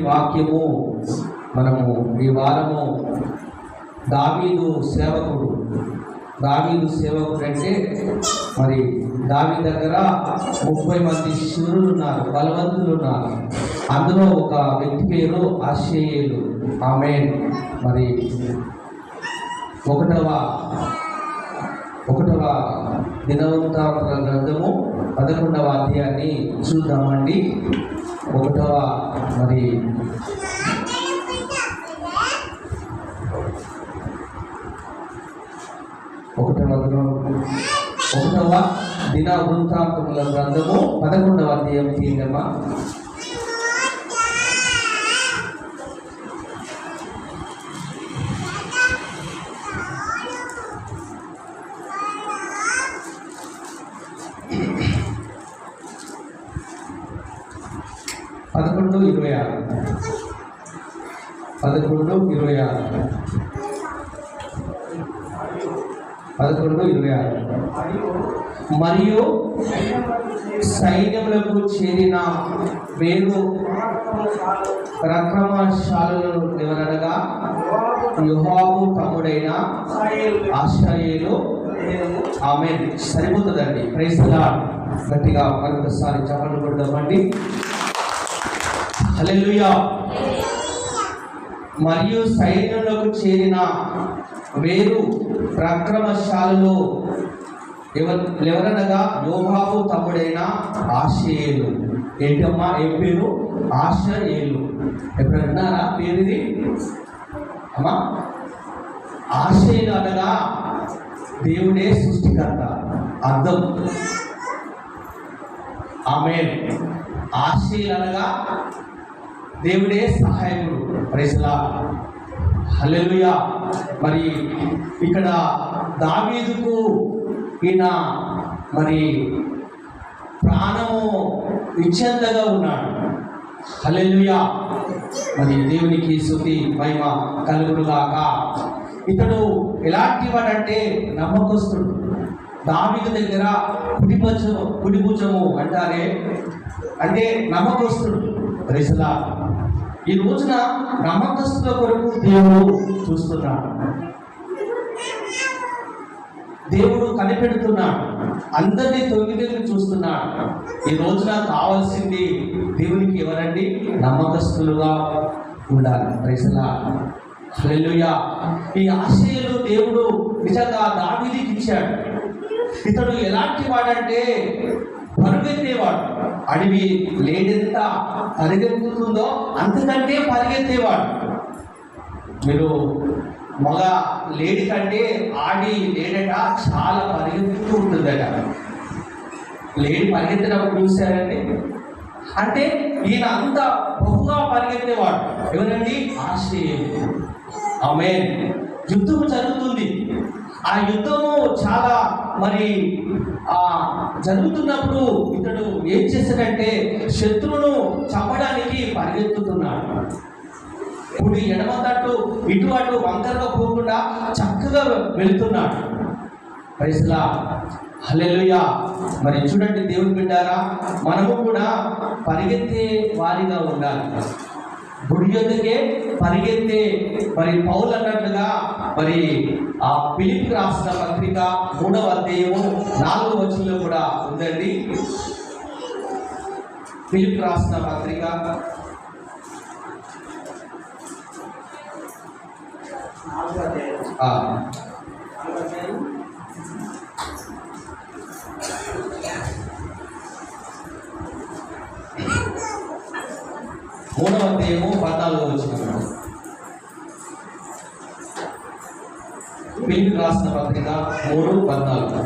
వాక్యము మనము ఈ వారము దావీదు సేవకుడు అంటే మరి దావీదు దగ్గర 30 మంది శూరులు ఉన్నారు, బలవంతులు ఉన్నారు. అందులో ఒక వ్యక్తి పేరు ఆషేయేలు. ఆమేన్. మరి ఒకటవ దినవృత్తాంత గ్రంథము 11వ అధ్యాయాన్ని చూద్దామండి. ఒకటవ దిన వృత్తాంతముల గ్రంథము 11వ అధ్యాయం తీయమ్మా. మరియు సైన్యములకు చేరిన వేరు పరాక్రమశాలులు ఎవరనగా యెహోవాకు తమ్ముడైన ఆషాయేలు. ఆమేన్. సరిపోతుందండి. Praise the Lord. గట్టిగా మరొకసారి చప్పట్లు కొడదామండి. హల్లెలూయా. మరియు సైన్యంలోకి చేరిన వేరు పరాక్రమశాలులు ఎవరనగా యోహాబు తమ్ముడైన ఆషేయేలు. ఏంటమ్మా ఏం పేరు? ఆషేయేలు. ఎప్పుడు విన్నారా పేరు ఇది? అమ్మా, ఆషేయేలు అనగా దేవుడే సృష్టికర్త అర్థం. ఆమేన్. ఆషేయేలు అనగా దేవుడే సహాయకుడు. Praise the Lord. హల్లెలూయా. మరి ఇక్కడ దావీదుకు ఈయన మరి ప్రాణము విచ్ఛేదంగా ఉన్నాడు. హల్లెలూయా. మరి దేవునికి స్తుతి మహిమ కలుగునుగాక. ఇతడు ఎలాంటి వాడంటే నమ్మకస్తుడు. దావీదు దగ్గర కుడిభుజము అంటారే, అంటే నమ్మకస్తుడు. Praise the Lord. ఈ రోజున నమ్మకస్తుల కొరకు దేవుడు చూస్తున్నాడు, దేవుడు కనిపెడుతున్నాడు, అందరినీ తొంగి చూస్తున్నాడు. ఈ రోజున కావాల్సింది దేవునికి ఎవరండి? నమ్మకస్తులుగా ఉండాలి. Praise the Lord. హల్లెలూయా. ఈ ఆషేయేలు దేవుడు నిజంగా దావీదుకి ఇచ్చాడు. ఇతడు ఎలాంటి వాడంటే పరుగెత్తేవాడు. అడవి లేడెంత పరిగెత్తుతుందో అంతకంటే పరిగెత్తేవాడు. మీరు మగ లేడీ కంటే ఆడి లేడట చాలా పరిగెత్తుతూ ఉంటుందట. లేడీ పరిగెత్తినప్పుడు చూశారండి. అంటే ఈయన అంత బహుగా పరిగెత్తేవాడు. ఎవరండి? ఆషేయేలు. ఆమేన్. యుద్ధము జరుగుతుంది. ఆ యుద్ధము చాలా జరుగుతున్నప్పుడు ఇతడు ఏం చేశాడంటే శత్రువును చంపడానికి పరిగెత్తుతున్నాడు. ఇప్పుడు ఎడమ తట్టు ఇటు అటు వంకరగా పోకుండా చక్కగా వెళుతున్నాడు. Praise the Lord. హల్లెలూయా. మరి చూడండి దేవుని బిడ్డారా, మనము కూడా పరిగెత్తే వారిగా ఉండాలి. గుడి యొద్దకే పరిగెత్తే మరి పౌలు అన్నట్లుగా మరి ఆ ఫిలిప్పీ రాసిన పత్రిక 3వ అధ్యాయము 4వ వచనంలో కూడా ఉందండి. ఫిలిప్పీ రాసిన పత్రిక 3వ అధ్యాయము 14వ వచనం. ఫిలిప్పీ రాసిన పత్రిక 3:14.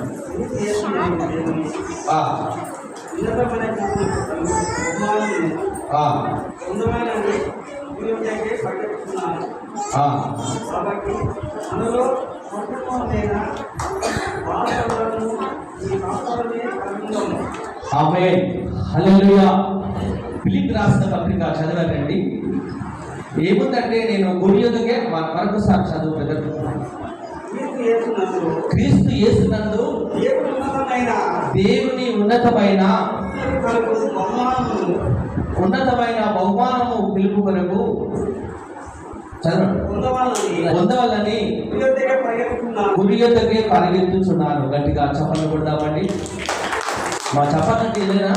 ఆమేన్. హల్లెలూయా. ఫిలిప్పీ రాసిన పత్రిక చదవండి. ఏముందంటే నేను గుడి యొద్దకే మరొకసారి చదువు పెద్దలు. క్రీస్తు యేసునందు దేవుని ఉన్నతమైన ఉన్నతమైన బహుమానము పిలుపు కొరకు పొందవాలని గురి యొద్దకే పరిగెత్తుచున్నాను. గట్టిగా చప్పట్లు కొడదామండి. మా చప్పలంటే ఇదేనా?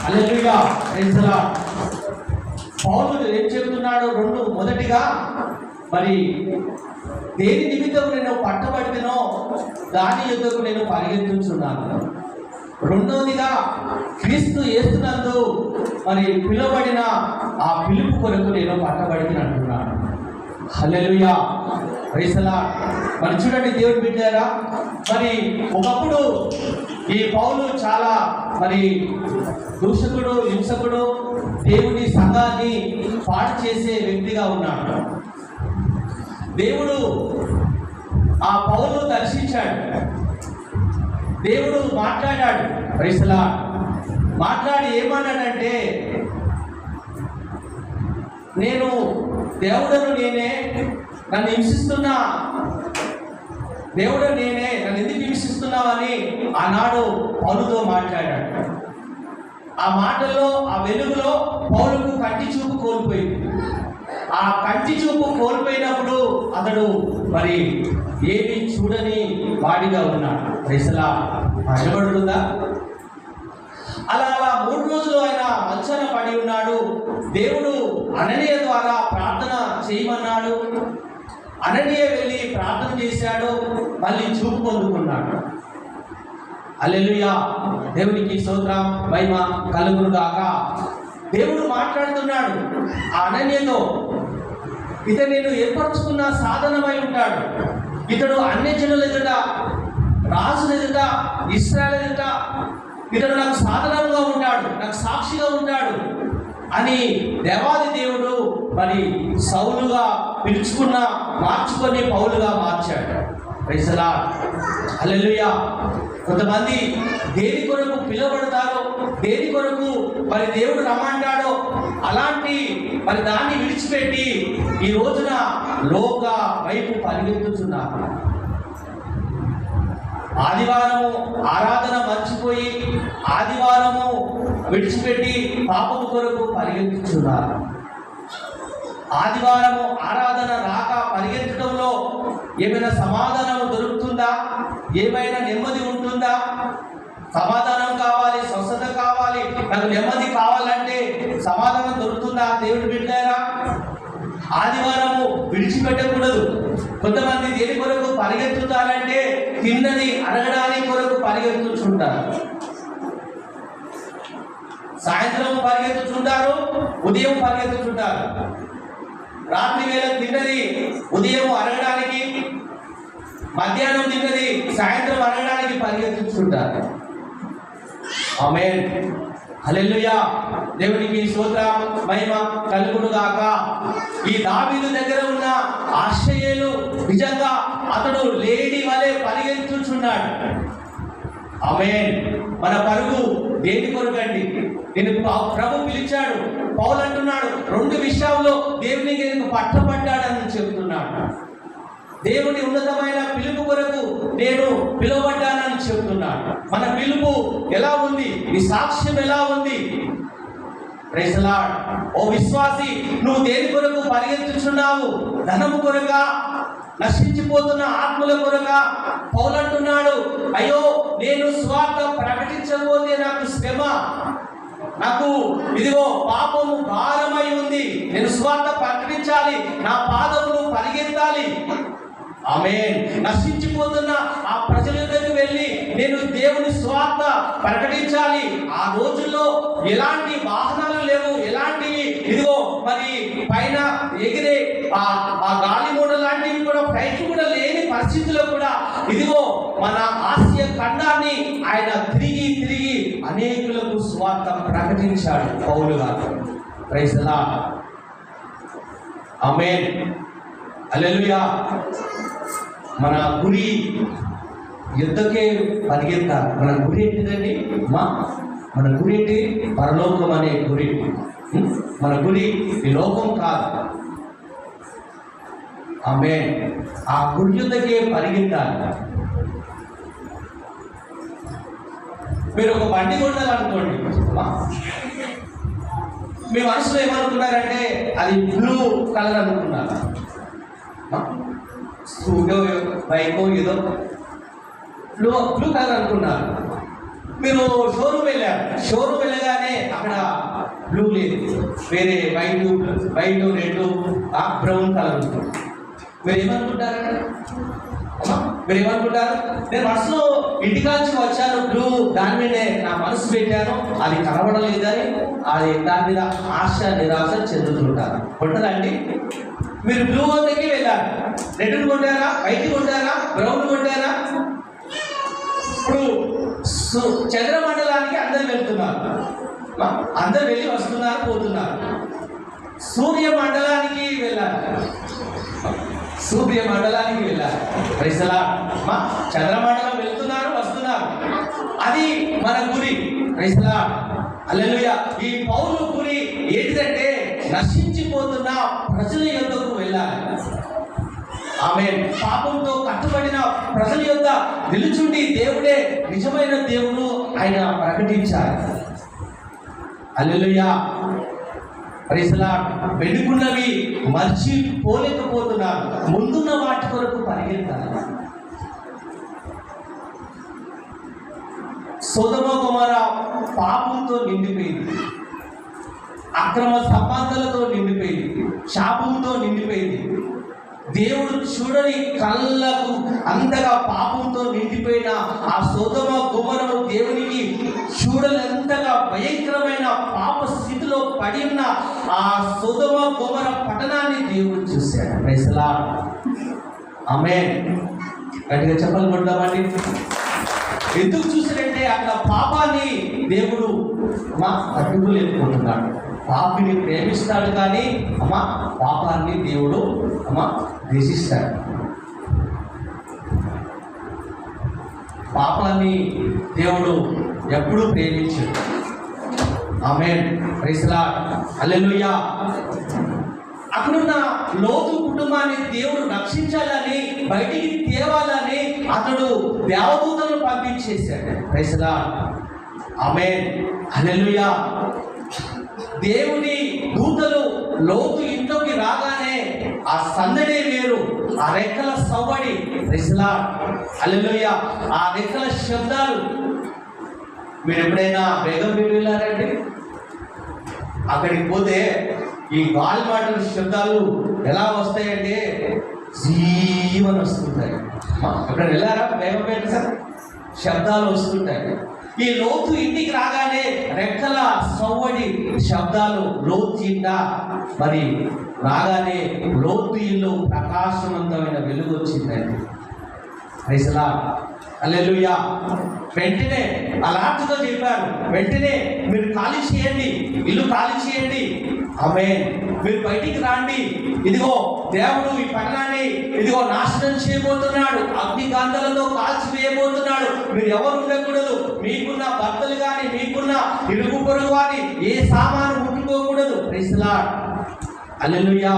హల్లెలూయా, ప్రైజ్ ది లార్డ్. పౌలు ఏం చెబుతున్నాడు? మొదటిగా మరి దేని నిమిత్తం నేను పట్టబడినో దాని యొద్దకు నేను పరిగెత్తుచున్నాను. రెండవదిగా క్రీస్తు యేసునందు మరి పిలువబడిన ఆ పిలుపు కొరకు నేను పట్టబడిన అంటున్నాను. హల్లెలూయా, ప్రైజ్ ది లార్డ్. మరి చూడండి దేవుడు బిడ్డారా, మరి ఒకప్పుడు ఈ పౌలు చాలా మరి దూషకుడు, హింసకుడు, దేవుని సంఘాన్ని పాడు చేసే వ్యక్తిగా ఉన్నాడు. దేవుడు ఆ పౌలును దర్శించాడు. దేవుడు మాట్లాడాడు. Praise the Lord. మాట్లాడి ఏమన్నాడంటే, నేను దేవుడను నేనే, నన్ను హింసిస్తున్నా దేవుడు నేనే, నన్ను ఎందుకు హింసిస్తున్నావని ఆనాడు పౌలుతో మాట్లాడాడు. ఆ మాటల్లో, ఆ వెలుగులో పౌలుకు కంటి చూపు కోల్పోయింది. ఆ కంటి చూపు కోల్పోయినప్పుడు అతడు మరి ఏమి చూడని వాడిగా ఉన్నాడు. Praise the Lord. నిలబడుతుందా? అలా 3 రోజులు ఆయన మంచాన పడి ఉన్నాడు. దేవుడు అననీయ ద్వారా ప్రార్థన చేయమన్నాడు. అననీయ వెళ్ళి ప్రార్థన చేశాడు. మళ్ళీ చూపు పొందుకున్నాడు. హల్లెలూయా, దేవునికి స్తోత్రం, మహిమ కలుగును గాక. దేవుడు మాట్లాడుతున్నాడు ఆ అననీయతో. ఇతడు నేను ఏర్పరచుకున్న సాధనమై ఉంటాడు. ఇతడు అన్యజనుల ఎదుట, రాజుల ఎదుట, ఇశ్రాయేలు ఎదుట ఇతడు నాకు సాధనంగా ఉంటాడు, నాకు సాక్షిగా ఉంటాడు అని దేవాది దేవుడు మరి సౌలుగా మార్చుకొని పౌలుగా మార్చాడు. Praise the Lord. హల్లెలూయా. కొంతమంది దేని కొరకు పిలువబడతారో, దేని కొరకు మరి దేవుడు రమ్మంటాడో అలాంటి మరి దాన్ని విడిచిపెట్టి ఈ రోజున లోక వైపు పరిగెత్తుతున్నారు. ఆదివారము ఆరాధన మర్చిపోయి ఆదివారము విడిచిపెట్టి పాపము కొరకు పరిగెత్తుతున్నారు. ఆదివారము ఆరాధన రాక పరిగెత్తడంలో ఏమైనా సమాధానం దొరుకుతుందా? ఏమైనా నెమ్మది ఉంటుందా? సమాధానం కావాలి, స్వస్థత కావాలి, నాకు నెమ్మది కావాలంటే సమాధానం దొరుకుతుందా? దేవుడు బిడ్డారా, ఆదివారము విడిచిపెట్టకూడదు. కొంతమంది దేని కొరకు పరిగెత్తుతారంటే తిన్నది అడగడానికి కొరకు పరిగెత్తుతుంటారు. సాయంత్రం పరిగెత్తుతుంటారు, ఉదయం పరిగెత్తుతుంటారు. రాత్రి వేళ తిన్నది ఉదయం అడగడానికి, మధ్యాహ్నం తిన్నది సాయంత్రం అడగడానికి పరిగెత్తుతుంటారు. ఆమేన్, హల్లెలూయా. దేవునికి స్తోత్రం, మహిమ కలుగును గాక. ఈ దావీదు దగ్గర ఉన్న ఆశ్రయేలు నిజంగా అతడు లేడీ వలె పరిగెత్తుచున్నాడు. ఆమేన్. మన పరుగు దేని కొరకండి? నేను ప్రభు పిలిచాడు. పౌలు అంటున్నాడు 2 విషయాల్లో దేవునికి నేను పట్టబడ్డాడని చెప్తున్నాడు. దేవుని ఉన్నతమైన పిలుపు కొరకు నేను పిలువబడ్డానని చెప్తున్నాడు. మన పిలుపు ఎలా ఉంది? నీ సాక్ష్యం ఎలా ఉంది? Praise the lord. ఓ విశ్వాసి, నువ్వు దేని కొరకు పరిగెత్తుచున్నావు? ధనము కొరకా? నశించిపోతున్న ఆత్మల కొరకా? పౌలు అంటున్నాడు, అయ్యో నేను సువార్త ప్రకటించబోతే నాకు శ్రమ, నాకు ఇదిగో పాపము భారమై ఉంది, నేను సువార్త ప్రకటించాలి, నా పాదములు పరిగెత్తాలి. ఆమేన్. నశించిపోతున్న ఆ ప్రజల దగ్గరికి వెళ్ళి నేను దేవుని సువార్త ప్రకటించాలి. ఆ రోజుల్లో ఎలాంటి వాహనాలు లేవు, ఎలాంటివి ఇదిగో మరి పైన ఎగిరే ఆ గాలి మూడ లాంటివి కూడా ఫ్లైట్ కూడా లేని పరిస్థితుల్లో కూడా ఇదిగో మన ఆసియా ఖండాన్ని ఆయన తిరిగి అనేకులకు సువార్త ప్రకటించాడు పౌలు గారు. Praise the Lord. Amen, hallelujah. మన గురి యుద్ధకే పరిగెత్తాలి. మన గురి ఏంటిదండి? మన గురి ఏంటి? పరలోకం అనే గురి. మన గురి ఈ లోకం కాదు. ఆమేన్. ఆ గురి యుద్ధకే పరిగెత్తాలి. మీరు ఒక బండి కొనాలనుకోండి, మీ మనసులో ఏమనుకున్నారంటే అది బ్లూ కలర్ అనుకున్నారు. స్కూటో బైకో ఏదో బ్లూ కలర్ అనుకున్నారు. మీరు షోరూమ్ వెళ్ళారు, షోరూమ్ వెళ్ళగానే అక్కడ బ్లూ లేదు, వేరే వైట్ రెడ్ బ్రౌన్ కలర్ ఉంటుంది. మీరు ఏమనుకుంటారు? నేను మనసులో ఇంటికాల్చి వచ్చాను బ్లూ, దాని మీదే నా మనసు పెట్టాను, అది కనబడలేదని అది దాని మీద ఆశ నిరాశ చెందుతుంటారు. కొంటారండి? మీరు బ్లూ వద్దకి వెళ్ళారు, రెడ్ కొంటారా, వైట్ కొంటారా, బ్రౌన్ కొంటారా? ఇప్పుడు చంద్రమండలానికి అందరు వెళ్తున్నారు, అందరు వెళ్ళి వస్తున్నారు పోతున్నారు. సూర్య మండలానికి వెళ్ళారు, చంద్రమండలం వెళ్తున్నారు వస్తున్నారు, అది మన గురి. హల్లెలూయా. ఈ పౌలు గురి ఏంటిదంటే నశించిపోతున్న ప్రజల యొద్దకు వెళ్ళాలి. ఆమేన్. పాపంతో కట్టుబడిన ప్రజల యొద్ద నిలుచుండి దేవుడే నిజమైన దేవుడు ఆయన ప్రకటించారు. హల్లెలూయా. వెనుకున్నవి మర్చిపోలేకపోతున్నారు, ముందున్న వాటి కొరకు పరిగెత్తాలి. సొదొమ గొమొర్ర పాపంతో నిండిపోయింది, అక్రమ సంపాదనలతో నిండిపోయింది, శాపంతో నిండిపోయింది. దేవుడు చూడని కళ్ళకు అంతగా పాపంతో నిండిపోయిన ఆ సొదొమ గొమొర్రను దేవునికి చూడలేంతగా భయంకరమైన పాప స్థితిలో పడి ఉన్న ఆ సొదొమ గొమొర్ర పట్టణాన్ని దేవుడు చూశాడు. Praise Lord. ఆమేన్. గట్టిగా చెప్పలు కొడదామండి. ఎందుకు చూసాడంటే అక్కడ పాపాన్ని దేవుడు అడ్డుకోలేకపోతున్నాడు. పాపిని ప్రేమిస్తాడు కానీ పాపాన్ని దేవుడు ద్వేషిస్తాడు. పాపాన్ని దేవుడు ఎప్పుడూ ప్రేమించాడు. ఆమేన్. Praise Lord. హల్లెలూయా. అక్కడున్న లోతు కుటుంబాన్ని దేవుడు రక్షించాలని, బయటికి తేవాలని అతడు దేవదూతలను పంపించేశాడు. Praise Lord. ఆమేన్. హల్లెలూయా. దేవుని దూతలు లోతు ఇంట్లోకి రాగానే ఆ సందడే వేరు, ఆ రెక్కల సవ్వడి. Praise Lord. హల్లెలూయా. ఆ రెక్కల శబ్దాలు. మీరు ఎప్పుడైనా వేగం వెళ్ళారండి? అక్కడికి పోతే ఈ గాలి మాటల శబ్దాలు ఎలా వస్తాయంటే జీవన వస్తుంటాయి. ఎప్పుడైనా వెళ్ళారా? వేగం సార్ శబ్దాలు వస్తుంటాయి. ఈ లోతు ఇంటికి రాగానే రెక్కల సవ్వడి శబ్దాలు లోతు ఇంట మరి రాగానే లోతు ఇల్లు ప్రకాశవంతమైన వెలుగు వచ్చిందండి. Praise Lord. హల్లెలూయా. వెంటనే అలాంటితో చెప్పారు, వెంటనే మీరు ఖాళీ చేయండి, ఇల్లు ఖాళీ చేయండి. ఆమేన్. మీరు బయటికి రాండి, ఇదిగో దేవుడు ఈ పట్టణాన్ని ఇదిగో నాశనం చేయబోతున్నాడు, అగ్నికాంతలతో కాల్చివేయబోతున్నాడు. మీరు ఎవరు ఉండకూడదు, మీకున్న భర్తలు కానీ మీకున్న ఇరుగు పొరుగు కానీ ఏ సామాను ముట్టుకోకూడదు. Praise Lord. హల్లెలూయా.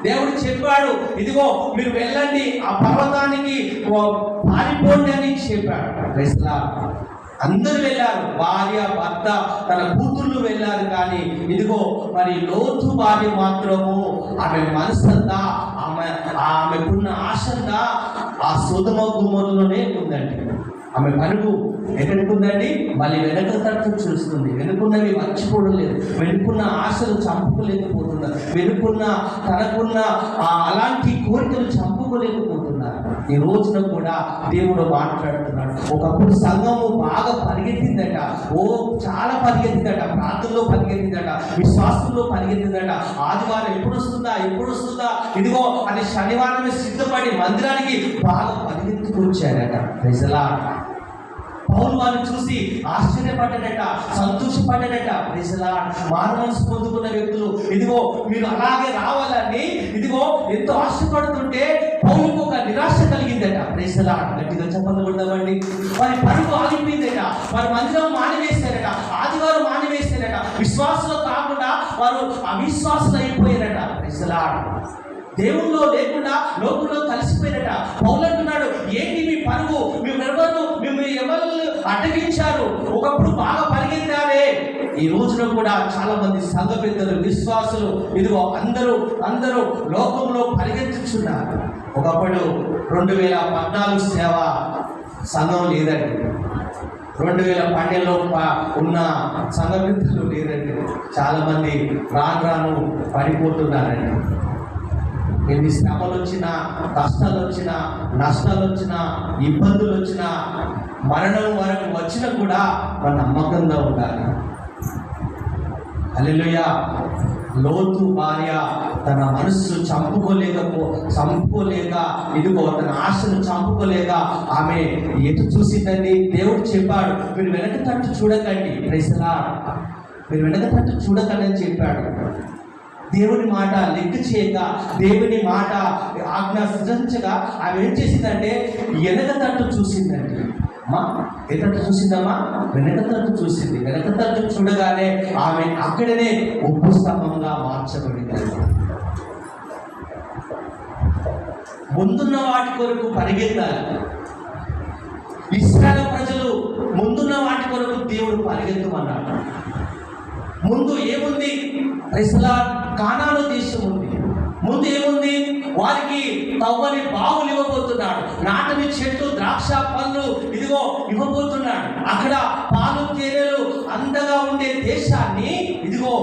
దేవుడు చెప్పాడు, ఇదిగో మీరు వెళ్ళండి, ఆ పర్వతానికి పారిపోండి అని చెప్పాడు. Praise Lord. అందరూ వెళ్ళారు, భార్య భర్త తన కూతుళ్ళు వెళ్ళారు. కానీ ఇదిగో మరి లోతు భార్య మాత్రము ఆమె మనసంతా ఆమెకున్న ఆశంతా ఆ సొదొమ గొమొర్రలోనే ఉందండి. ఆమె పరుగు ఎక్కడికి ఉందండి? మళ్ళీ వెనక తట్టు చూస్తుంది. వెనుకున్నవి మర్చిపోవడం లేదు, వెనుకున్న ఆశలు చంపుకోలేకపోతున్నారు, వెనుకున్న తనకున్న అలాంటి కోరికలు చంపుకోలేకపోతున్నారు. ఈ రోజున కూడా దేవుడు మాట్లాడుతున్నాడు. ఒకప్పుడు సంఘము బాగా పరిగెత్తిందట, చాలా పరిగెత్తిందట, ప్రార్థనలో పరిగెత్తిందట, విశ్వాసంలో పరిగెత్తిందట. ఆదివారం ఎప్పుడు వస్తుందా ఇదిగో అది శనివారమే సిద్ధపడి మందిరానికి బాగా పరిగెత్తుకొచ్చారట. Praise lord. పౌలు వారిని చూసి ఆశ్చర్యపడ్డాడట, సంతోషపడ్డాడట. Praise lord. మారు మనసు పొందుకున్న వ్యక్తులు ఇదిగో మీరు అలాగే రావాలని ఇదిగో ఎంతో ఆశపడుతుంటే పౌలుకు ఒక నిరాశ కలిగిందట. Praise lord. గట్టిగా చెప్పకూడదండి. వారి పరుగు ఆగిపోయిందట, వారి మందిరం మానివేశారట, ఆదివారం మానివేశారట. విశ్వాసులు కాకుండా వారు అవిశ్వాసులు అయిపోయారట. Praise lord. దేవుల్లో లేకుండా లోకంలో కలిసిపోయినట. పౌలు అంటున్నాడు, ఏంటి మీ పరుగు, మిమ్మల్ని ఎవరు అడ్డగించారు? ఒకప్పుడు బాగా పరిగెత్తారే. ఈ రోజున కూడా చాలా మంది సంఘ పెద్దలు, విశ్వాసులు ఇదిగో అందరూ లోకంలో పరిగెత్తుచున్నారు. ఒకప్పుడు 2014 సేవ సంఘం లేదండి, 2012లో ఉన్న సంఘ పెద్దలు లేదండి. చాలా మంది రాను పడిపోతున్నారండి. ఎన్ని శ్రమలు వచ్చినా, కష్టాలు వచ్చినా, నష్టాలు వచ్చినా, ఇబ్బందులు వచ్చినా, మరణం వరకు వచ్చినా కూడా మన నమ్మకంగా ఉండాలి. హల్లెలూయా. లోతు భార్య తన మనస్సు చంపుకోలేక ఇదిగో తన ఆశను చంపుకోలేక ఆమె ఎటు చూసిందండి? దేవుడు చెప్పాడు, మీరు వెనక తట్టు చూడకండి. Praise Lord. మీరు వెనక తట్టు చూడకండి అని చెప్పాడు. దేవుని మాట లెక్క చేయక, దేవుని మాట ఆజ్ఞ సృజించగా ఆమె ఏం చేసిందంటే వెనక తట్టు చూసిందండి. అమ్మా ఎన్నట్టు చూసిందమ్మా? వెనక తట్టు చూసింది. వెనక తట్టు చూడగానే ఆమె అక్కడనే ఉప్పు స్తంభంగా మార్చబడింది. ముందున్న వాటి కొరకు పరిగెత్తాలి. ఇశ్రాయేలు ప్రజలు ముందున్న వాటి కొరకు దేవుడు పరిగెత్తమన్నాడు. ముందు ఏముంది? కానాను దేశం ఉంది. ముందు ఏముంది? వారికి తవ్వని బావులు ఇవ్వబోతున్నాడు. నాటని చెట్టు, ద్రాక్ష పళ్ళు ఇదిగో ఇవ్వబోతున్నాడు. అక్కడ పాలు తేనెలు అంతగా ఉండే దేశాన్ని ఇదిగో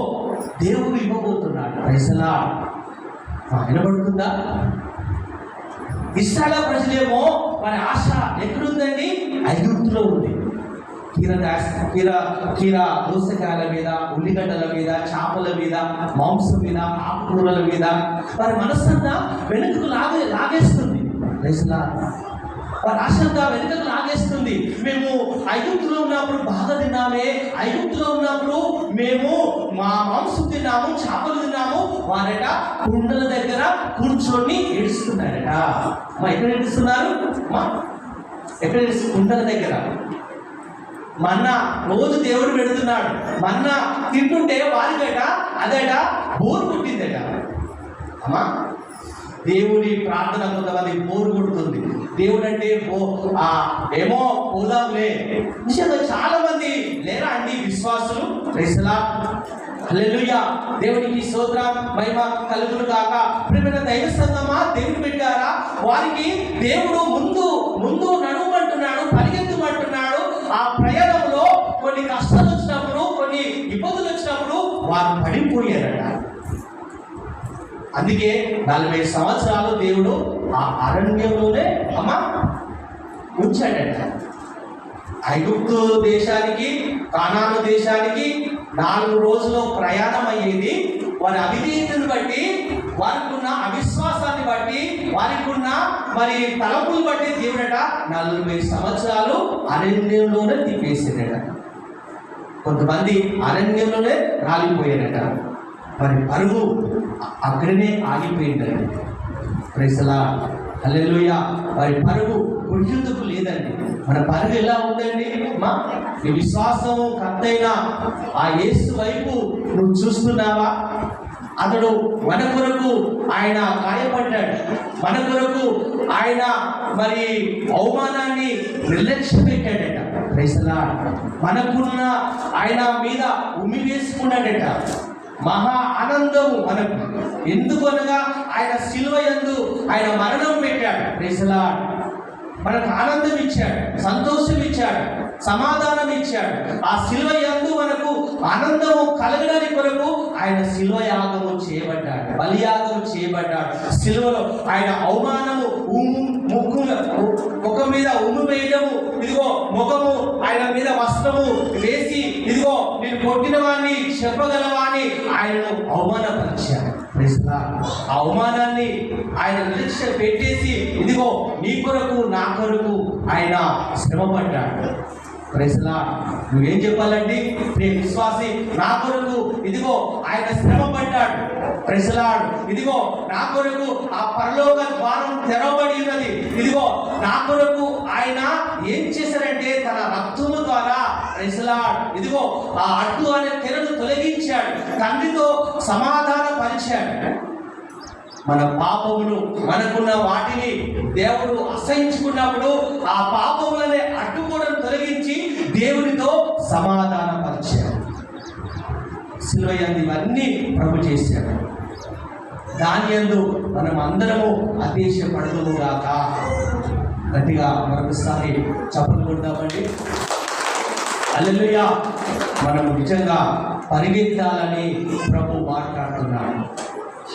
దేవుడు ఇవ్వబోతున్నాడు. ప్రైసలా వినబడుతుందా? ఇశ్రాయేలు ప్రజలేమో వారి ఆశ ఎక్కడుందండి? ఐగుప్తులో ఉంది. కీర దోసకాయల మీద, ఉల్లిగడ్డల మీద, చేపల మీద, మాంసం మీద, ఆకుకూరల మీద వారి మనస్సంతా వెనుకకు లాగేస్తుంది. వారి ఆశంతా వెనుకకు లాగేస్తుంది. మేము ఐగుప్తులో ఉన్నప్పుడు బాగా తిన్నామే, ఐగుప్తులో ఉన్నప్పుడు మేము మా మాంసం తిన్నాము, చేపలు తిన్నాము. వారట కుండల దగ్గర కూర్చొని ఏడుస్తున్నారట. ఎక్కడ ఏడుస్తున్నారు? ఎక్కడ కుండల దగ్గర. మన్నా రోజు దేవుడు పెడుతున్నాడు. మన్నా తింటుంటే వారికట అదట బోరు పుట్టిందట. అమ్మా దేవుడి ప్రార్థన కొంతమంది బోరు కొడుతుంది. దేవుడు అంటే ఏమో పోదాంలే. నిజంగా చాలా మంది లేరా అండి విశ్వాసులు? హల్లెలూయా. దేవునికి స్తోత్రం, మహిమ కలుగును గాక. ప్రియమైన దైవ సంఘమా, దేవుడు పెట్టారా? వారికి దేవుడు ముందు నడుమంటున్నాడు, పరిగెత్తమంటున్నాడు. ఆ ప్రయాణంలో కొన్ని కష్టాలు వచ్చినప్పుడు, కొన్ని ఇబ్బందులు వచ్చినప్పుడు వారు పడిపోయారట. అందుకే 40 సంవత్సరాలు దేవుడు ఆ అరణ్యంలోనే ఉంచాడట. ఐగుప్తు దేశానికి, కానాను దేశానికి 4 రోజుల్లో ప్రయాణం అయ్యేది. వారి అవిధేయతను బట్టి, వారికి ఉన్న అవిశ్వాసాన్ని బట్టి, వారికి ఉన్న మరి తలపులు బట్టి దేవుడట 40 సంవత్సరాలు అరణ్యంలోనే తిప్పేసాడట. కొంతమంది అరణ్యంలోనే రాలిపోయారట. మరి పరుగు అక్కడనే ఆగిపోయిందండి. Praise Lord. హల్లెలూయా. వారి పరుగు గుర్తింపుకు లేదండి. మన పరుగు ఎలా ఉందండి? నీ విశ్వాసం కర్తైన ఆ యేసు వైపు నువ్వు చూస్తున్నావా? అతడు మన కొరకు ఆయన గాయపడ్డాడు. మన కొరకు ఆయన మరి అవమానాన్ని నిర్లక్ష్యం పెట్టాడట. Praise lord. మనకున్న ఆయన మీద ఉమ్మి వేసుకున్నాడట. మహా ఆనందము మనకు. ఎందుకనగా ఆయన శిలువ యందు ఆయన మరణం పెట్టాడు. Praise Lord. మనకు ఆనందం ఇచ్చాడు, సంతోషం ఇచ్చాడు, సమాధానం ఇచ్చాడు. ఆ శిలువ యందు మనకు ఆనందము కలగడానికి కొరకు ఆయన శిలువ యాగము చేయబడ్డాడు, బలియాగము చేయబడ్డాడు. శిలువలో ఆయన అవమానము, ముఖం మీద ఉమ్ము వేయడము, ఇదిగో ముఖము ఆయన మీద వస్త్రము వేసి, ఇదిగో నేను కొట్టిన వాడిని చెప్పగలవాని ఆయనను అవమానపరిచాడు. ఆ అవమానాన్ని ఆయన నిరీక్ష పెట్టేసి, ఇదిగో నీ కొరకు నా కొరకు ఆయన శ్రమపడ్డాడు. Praise lord. నువ్వేం చెప్పాలండి? నీ విశ్వాసి, నా కొరకు ఇదిగో ఆయన శ్రమపడ్డాడు. Praise lord. ఇదిగో నా కొరకు ఆ పరలోక ద్వారం తెరవబడి ఉన్నది. ఇదిగో నా కొరకు ఆయన ఏం చేశారంటే తన రక్తము ద్వారా, ప్రైజ్ లార్డ్, ఇదిగో ఆ అడ్డు అనే తెరను తొలగించాడు. తండ్రితో సమాధాన పరిచాడు. మన పాపములు, మనకున్న వాటిని దేవుడు అసహించుకున్నప్పుడు ఆ పాపములనే అడ్డుకోవడం తొలగించి దేవునితో సమాధానపరిచాడు. సిలువ యందు ఇవన్నీ ప్రభు చేశాడు. దాని యందు మనం అందరము అతిశయపడదుముగాక. గట్టిగా మరొకసారి చప్పట్లు కొడదామండి. హల్లెలూయా. మనం నిజంగా పరిగెత్తాలని ప్రభు మాట్లాడుతున్నాడు.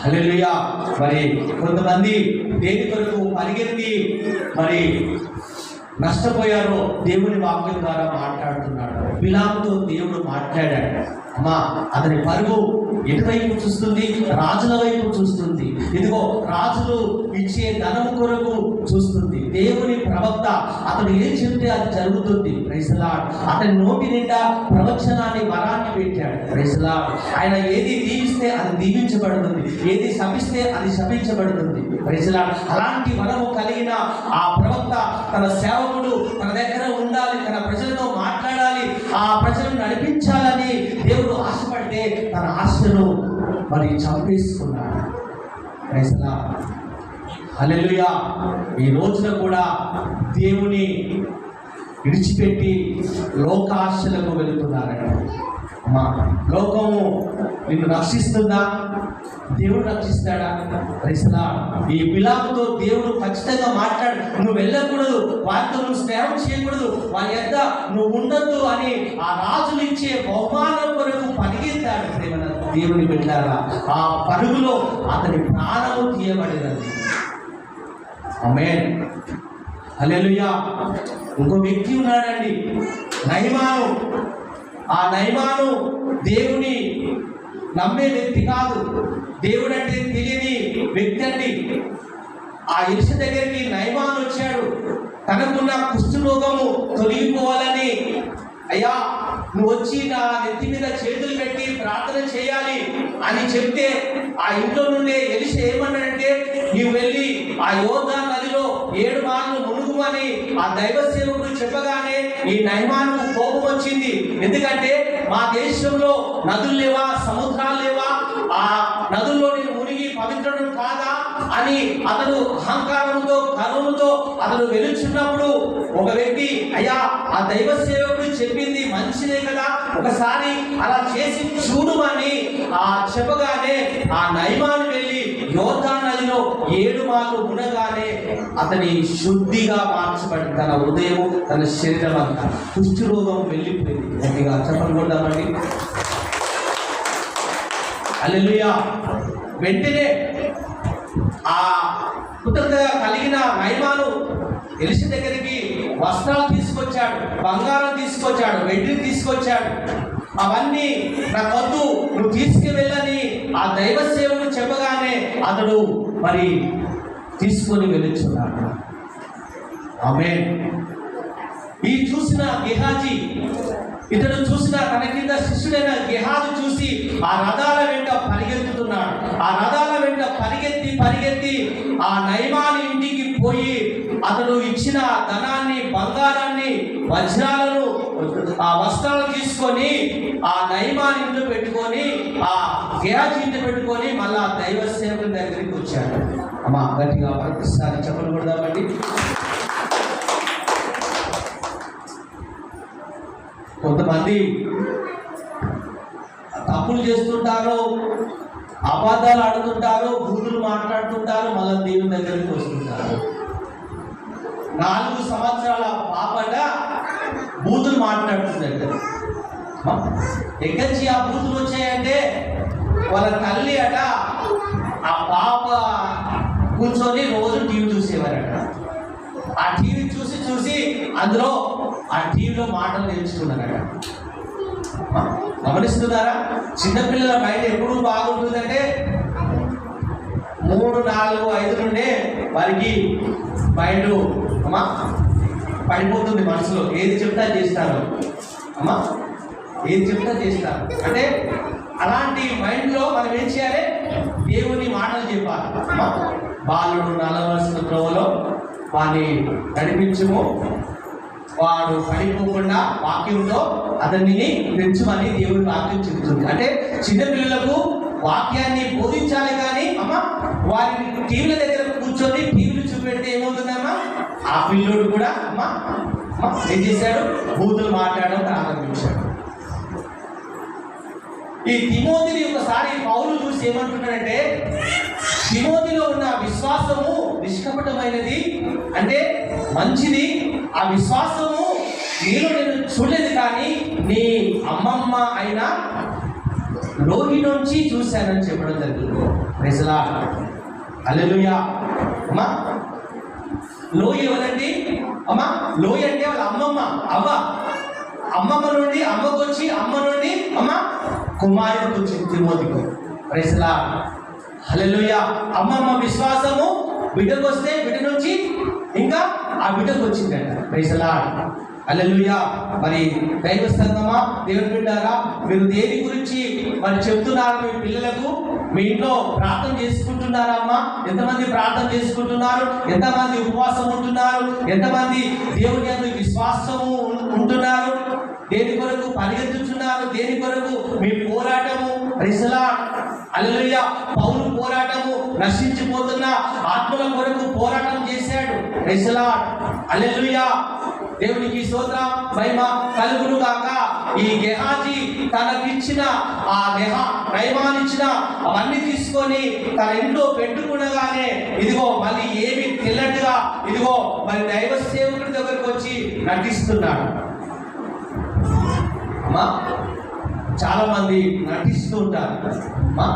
హల్లెలూయా. మరి కొంతమంది దేని కొరకు పరిగెత్తి మరి నష్టపోయారో దేవుని వాక్యం ద్వారా మాట్లాడుతున్నాడు. బిలాముతో దేవుడు మాట్లాడాడు. అమ్మా, అతని పరుగు ఎటువైపు చూస్తుంది? రాజుల వైపు చూస్తుంది. ఇదిగో రాజులు ఇచ్చే ధనము కొరకు చూస్తుంది. దేవుని ప్రవక్త అతడు ఏం చెప్తే అది జరుగుతుంది. Praise the Lord. అతని నోటి నిండా ప్రవచనాన్ని వరాన్ని పెట్టాడు. Praise the Lord. ఆయన ఏది దీవిస్తే అది దీవించబడుతుంది, ఏది శపిస్తే అది శపించబడుతుంది. Praise the lord. అలాంటి వరము కలిగిన ఆ ప్రవక్త తన సేవకుడు తన దగ్గర ఉండాలి, తన ప్రజలతో మాట్లాడాలి, ఆ ప్రజలను నడిపించాలని దేవుడు ఆశపడితే తన ఆశను మరి చంపేసుకున్నాడు. Praise the Lord. హల్లెలూయా. ఈ రోజున కూడా దేవుని విడిచిపెట్టి లోకాశలకు వెళుతున్నారంట. అమ్మా, లోకము నిన్ను రక్షిస్తుందా? దేవుడు రక్షిస్తాడా? Praise the Lord. ఈ బిలాముతో దేవుడు ఖచ్చితంగా మాట్లాడు, నువ్వు వెళ్ళకూడదు, వారితో నువ్వు స్నేహం చేయకూడదు, వారి యొద్ద నువ్వు ఉండొద్దు అని ఆ రాజులు ఇచ్చే బహుమానం కొరకు పరిగెత్తాడు. ప్రేమన దేవుని బిడ్డలారా, ఆ పరుగులో అతని ప్రాణము తీయబడినది. ఆమేన్. హల్లెలూయా. ఇంకో వ్యక్తి ఉన్నాడండి, నయమాను. ఆ నయమాను దేవుని నమ్మే వ్యక్తి కాదు, దేవుడు అంటే తెలియని వ్యక్తి అండి. ఆ ఎలిష దగ్గరికి నయమాను వచ్చాడు. తనకున్న కుష్ఠరోగము తొలగిపోవాలని, అయ్యా నువ్వు వచ్చి నా నెత్తి మీద చేతులు పెట్టి ప్రార్థన చేయాలి అని చెప్తే ఆ ఇంట్లో నుండే ఎలిష ఏమన్నాడంటే, నీవు వెళ్ళి ఆ యోర్దాను నదిలో 7 మార్లు మునుగుమని ఆ దైవ సేవకుడు చెప్పగానే ఈ నయమానుకు కోపం వచ్చింది. ఎందుకంటే మా దేశంలో నదులు లేవా, సముద్రాలు లేవా, ఆ నదుల్లో నేను మునిగి పవిత్రుడు కాదా అని అతడు అహంకారంతో గర్వంతో అతడు వెలుచున్నప్పుడు ఒక వ్యక్తి, అయ్యా ఆ దైవ సేవకుడు చెప్పింది మంచిదే కదా, ఒకసారి అలా చేసి చూడమని చెప్పగానే ఆ నయమాను వెళ్ళి యోర్దాను నదిలో 7 మార్లు మునగానే అతని శుద్ధిగా మార్చబడి తన హృదయం, తన శరీరం అంతా కుష్ఠరోగం వెళ్ళిపోయింది. గట్టిగా చెప్పకూడదామండి. హల్లెలూయా. వెంటనే ఆ కృతజ్ఞత కలిగిన నయమాను ఎలిష దగ్గరికి వస్త్రాలు తీసుకొచ్చాడు, బంగారం తీసుకొచ్చాడు, వెండి తీసుకొచ్చాడు. అవన్నీ నాకొద్దు, నువ్వు తీసుకువెళ్ళని ఆ దైవ సేవకుడు చెప్పగానే అతడు మరి తీసుకొని వెళ్ళుచున్నాడు. ఆమేన్. ఈ చూసిన గెహాజీ, ఇతడు చూసిన తన కింద శిష్యుడైన గెహాజీ చూసి ఆ రథాల వెంట పరిగెత్తుతున్నాడు. ఆ రథాల వెంట పరిగెత్తి ఆ నయమాను ఇంటికి పోయి అతడు ఇచ్చిన ధనాన్ని, బంగారాన్ని, వజ్రాలను, ఆ వస్త్రాలు తీసుకొని ఆ నయమాను ఇంట్లో పెట్టుకొని ఆ గెహాజీ ఇంట్లో పెట్టుకొని మళ్ళా దైవ సేవకుని దగ్గరికి వచ్చాడు. అమ్మా, గట్టిగా మరొకసారి చెప్పలు కొడదామండి. కొంతమంది తప్పులు చేస్తుంటారు, అబద్ధాలు ఆడుతుంటారు, బూతులు మాట్లాడుతుంటారు, మళ్ళీ దేవుని దగ్గరికి వస్తుంటారు. 4 సంవత్సరాల పాపట బూతులు మాట్లాడుతుందంట. ఎక్కడి నుంచి ఆ బూతులు వచ్చాయంటే వాళ్ళ తల్లి అట ఆ పాప కూర్చొని రోజు టీవీ చూసేవారట. ఆ టీవీ చూసి అందులో ఆ టీవీలో మాటలు నేర్చుకున్నారట. గమనిస్తున్నారా? చిన్నపిల్లల మైండ్ ఎప్పుడు బాగుంటుందంటే 3, 4, 5 నుండే వారికి మైండ్ అమ్మా పడిపోతుంది. మనసులో ఏది చెప్తా చేస్తారు, అమ్మా ఏది చెప్తా చేస్తారు. అంటే అలాంటి మైండ్లో మనం ఏం చేయాలి? దేవుని మాటలు చెప్పాలి. అమ్మా, బాలుడు నడవలసిన త్రోవలో వాడిని నడిపించుము, వాడు పడిపోకుండా వాక్యంతో అతన్ని పెంచుమని దేవుని వాక్యం చెబుతుంది. అంటే చిన్నపిల్లలకు వాక్యాన్ని బోధించాలి కానీ అమ్మా వారిని టీవీల దగ్గర కూర్చొని టీవీలు చూపెడితే ఏమవుతుందమ్మా ఆ పిల్లోడు కూడా అమ్మా ఏం చేశాడు, బూతులు మాట్లాడడం ప్రారంభించాడు. ఈ తిమోతిని ఒకసారి పౌలు చూసి ఏమంటున్నాడంటే, తిమోతిలో ఉన్న విశ్వాసము నిష్కపటమైనది, అంటే మంచిది. ఆ విశ్వాసము నీలో నేను చూడలేదు, కానీ నీ అమ్మమ్మ అయిన లోహి నుంచి చూశానని చెప్పడం జరిగింది. ప్రైజ్ ది లార్డ్, హల్లెలూయా. అమ్మా లోహి ఎవరండి? అమ్మా లోహి అంటే వాళ్ళ అమ్మమ్మ, అవ్వ. అమ్మమ్మ నుండి అమ్మకు వచ్చి, అమ్మ నుండి అమ్మ కుమారుడికి వచ్చింది తిమోతికి. ప్రైజ్ ది లార్డ్, హల్లెలూయా. అమ్మమ్మ విశ్వాసము బిడ్డకు వస్తే బిడ్డ నుంచి ఇంకా ఆ బిడ్డకు వచ్చిందంట. Praise the Lord, hallelujah. మరి దైవ సంగమా, దేవుని బిడ్డారా, మీరు దేని గురించి మరి చెప్తున్నారు మీ పిల్లలకు? మీ ఇంట్లో ప్రార్థన చేసుకుంటున్నారా అమ్మా? ఎంతమంది ప్రార్థన చేసుకుంటున్నారు? ఎంతమంది ఉపవాసం ఉంటున్నారు? ఎంతమంది దేవుని యందు విశ్వాసము ఉంటున్నారు? దేని కొరకు పరిగెత్తుతున్నారు? దేని కొరకు మీ పోరాటము? ప్రైజ్ ది లార్డ్, హల్లెలూయా. పౌలు పోరాటము నశించిపోతున్న ఆత్మల కొరకు పోరాటం చేశాడు. ప్రైజ్ ది లార్డ్, హల్లెలూయా. దేవునికి స్తోత్రం, మహిమ కలుగును గాక. ఈ గెహాజీ తనకిచ్చిన ఆ నయమానిచ్చిన అవన్నీ తీసుకొని తన ఇంట్లో పెట్టుకునగానే ఇదిగో మళ్ళీ ఏమి తెల్లట్టుగా ఇదిగో మరి దైవ సేవకుడి దగ్గరికి వచ్చి నటిస్తున్నాడు. అమ్మా చాలా మంది నటిస్తూ ఉంటారు అమ్మా.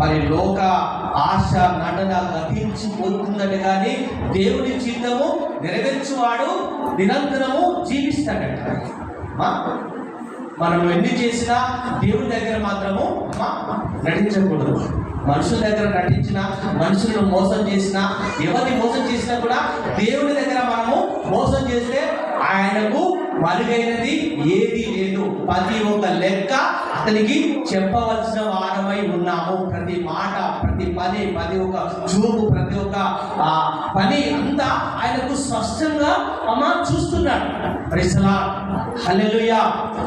మరి లోక ఆశ నటన గతించిపోతుందని, కానీ దేవుని చిత్తము నెరవేర్చువాడు నిరంతరము జీవిస్తాడట. మనం ఎన్ని చేసినా దేవుని దగ్గర మాత్రము నటించకూడదు. మనుషుల దగ్గర నటించినా, మనుషులను మోసం చేసినా, ఎవరిని మోసం చేసినా కూడా దేవుని దగ్గర మనము మోసం చేస్తే ఆయనకు మరుగైనది ఏది లేదు. ప్రతి ఒక్క లెక్క అతనికి చెప్పవలసిన వారమై ఉన్నాము. ప్రతి మాట, ప్రతి పని, ప్రతి ఒక్క చూపు, ప్రతి ఒక్క పని అంతా ఆయనకు స్పష్టంగా చూస్తున్నాడు. ప్రైజ్ ది లార్డ్, హల్లెలూయా.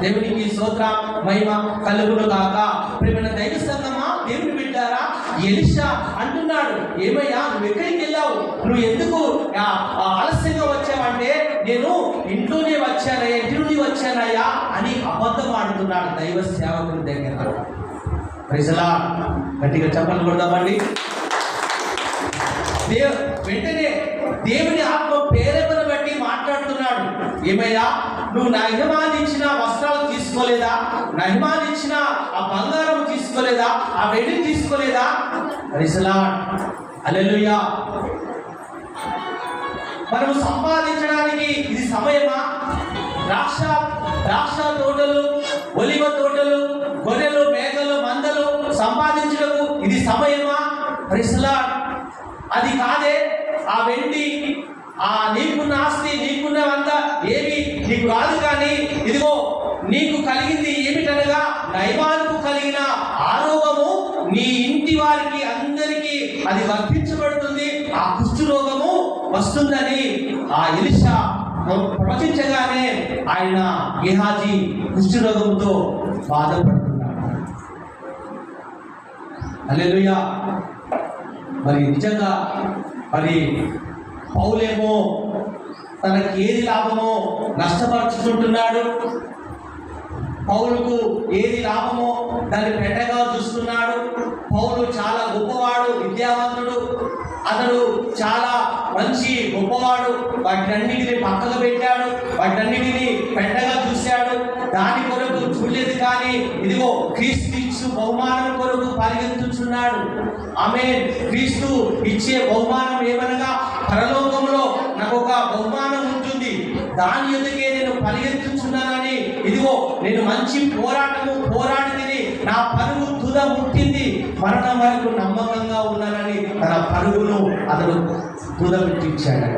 దేవునికి స్తోత్రం, మహిమ కలుగును గాక. ప్రియమైన దైవ సంగమా, దేవుని బిడ్డారా, ఎలీషా అంటున్నాడు, ఏమయ్యా నువ్వు ఎక్కడికి వెళ్ళావు? నువ్వు ఎందుకు ఆలస్యంగా వచ్చావంటే, నేను ఇంట్లోనే వచ్చానయ్యా, ఇంటి నుండి వచ్చానయ్యా అని అబద్ధం ఆడుతున్నాడు దైవ సేవకుని దగ్గర. ప్రైజ్ ది లార్డ్, గట్టిగా చెప్పలు కొడదామండి. వెంటనే దేవుని ఆత్మ ప్రేరేపణ బట్టి మాట్లాడుతున్నాడు. ఏమయ్యా నువ్వు నా యజమానిచ్చిన వస్త్రాలు తీసుకోలేదా? నా యజమానిచ్చిన ఆ బంగారం తీసుకోలేదా? ఆ వెండిని తీసుకోలేదా? ప్రైజ్ ది లార్డ్, హల్లెలూయా. మనం సంపాదించడానికి ఇది సమయమా? ద్రాక్ష తోటలు, ఒలివ తోటలు, గొర్రెలు, మేకలు, మందలు సంపాదించడానికి ఇది సమయమా? ప్రైజ్ ది లార్డ్, అది కాదే. ఆ వెండి, ఆ నీకున్న ఆస్తి, నీకున్నవంతా ఏమి నీకు రాదు, కానీ ఇదిగో నీకు కలిగింది ఏమిటనగా నయమానుకు కలిగిన ఆరోగ్యము నీ ఇంటి వారికి అందరికీ అది వర్తించబడుతుంది. ఆ కుష్టు రోగము వస్తుందని ఆ ఎలీషా ప్రవచించగానే ఆయన గెహాజీ కుష్టు రోగంతో బాధపడుతున్నాడు. హల్లెలూయా. మరి నిజంగా మరి పౌలేమో తనకి ఏది లాభమో నష్టపరుచుకుంటున్నాడు. పౌలుకు ఏది లాభమో దాన్ని పెట్టగా చూస్తున్నాడు. పౌలు చాలా గొప్పవాడు, విద్యావంతుడు, అతడు చాలా మంచి గొప్పవాడు. వాటినన్నిటిని పక్కకు పెట్టాడు, వాటినన్నిటిని పెట్టగా చూశాడు. దాని కొరకు చూడలేదు, కానీ ఇదిగో క్రీస్తు ఇచ్చు బహుమానం కొరకు పరిగెత్తుచున్నాడు. ఆమేన్. క్రీస్తు ఇచ్చే బహుమానం ఏమనగా పరలోకంలో నాకు ఒక బహుమానం ఉంటుంది, దాని ఎదుగే నేను పరిగెత్తుచున్నానని, ఇదిగో నేను మంచి పోరాడి తిని నా పరుగు తుద ముట్టింది, మరణం వరకు నమ్మకంగా ఉన్నానని తన పరుగును అతడు తుద ముట్టించాడు.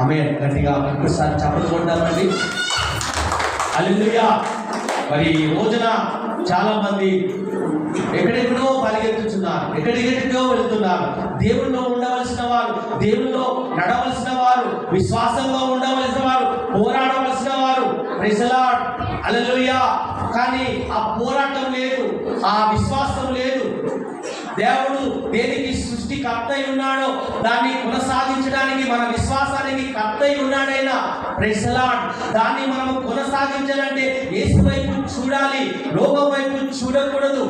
ఆమేన్. గట్టిగా ఒకసారి చప్పట్లు కొడదామండి. హల్లెలూయా. మరి ఈ రోజున చాలా మంది ఎక్కడెక్కడో పరిగెత్తుతున్నారు, ఎక్కడెక్కడికో వెళుతున్నారు. దేవుల్లో ఉండవలసిన వారు, దేవుల్లో నడవలసిన వారు, విశ్వాసంగా ఉండవలసిన వారు, పోరాడవలసిన వారు. ప్రైజ్ ది లార్డ్, హల్లెలూయా. కానీ ఆ పోరాటం లేదు, ఆ విశ్వాసం దేవుడు దేనికి సృష్టి కర్త అయి ఉన్నాడో దాన్ని కొనసాగించడానికి మన విశ్వాసానికి కర్త అయి ఉన్నాడైనా ప్రైజ్ ది లార్డ్. దాన్ని మనం కొనసాగించాలంటే యేసు వైపు చూడాలి, లోకం వైపు చూడకూడదు.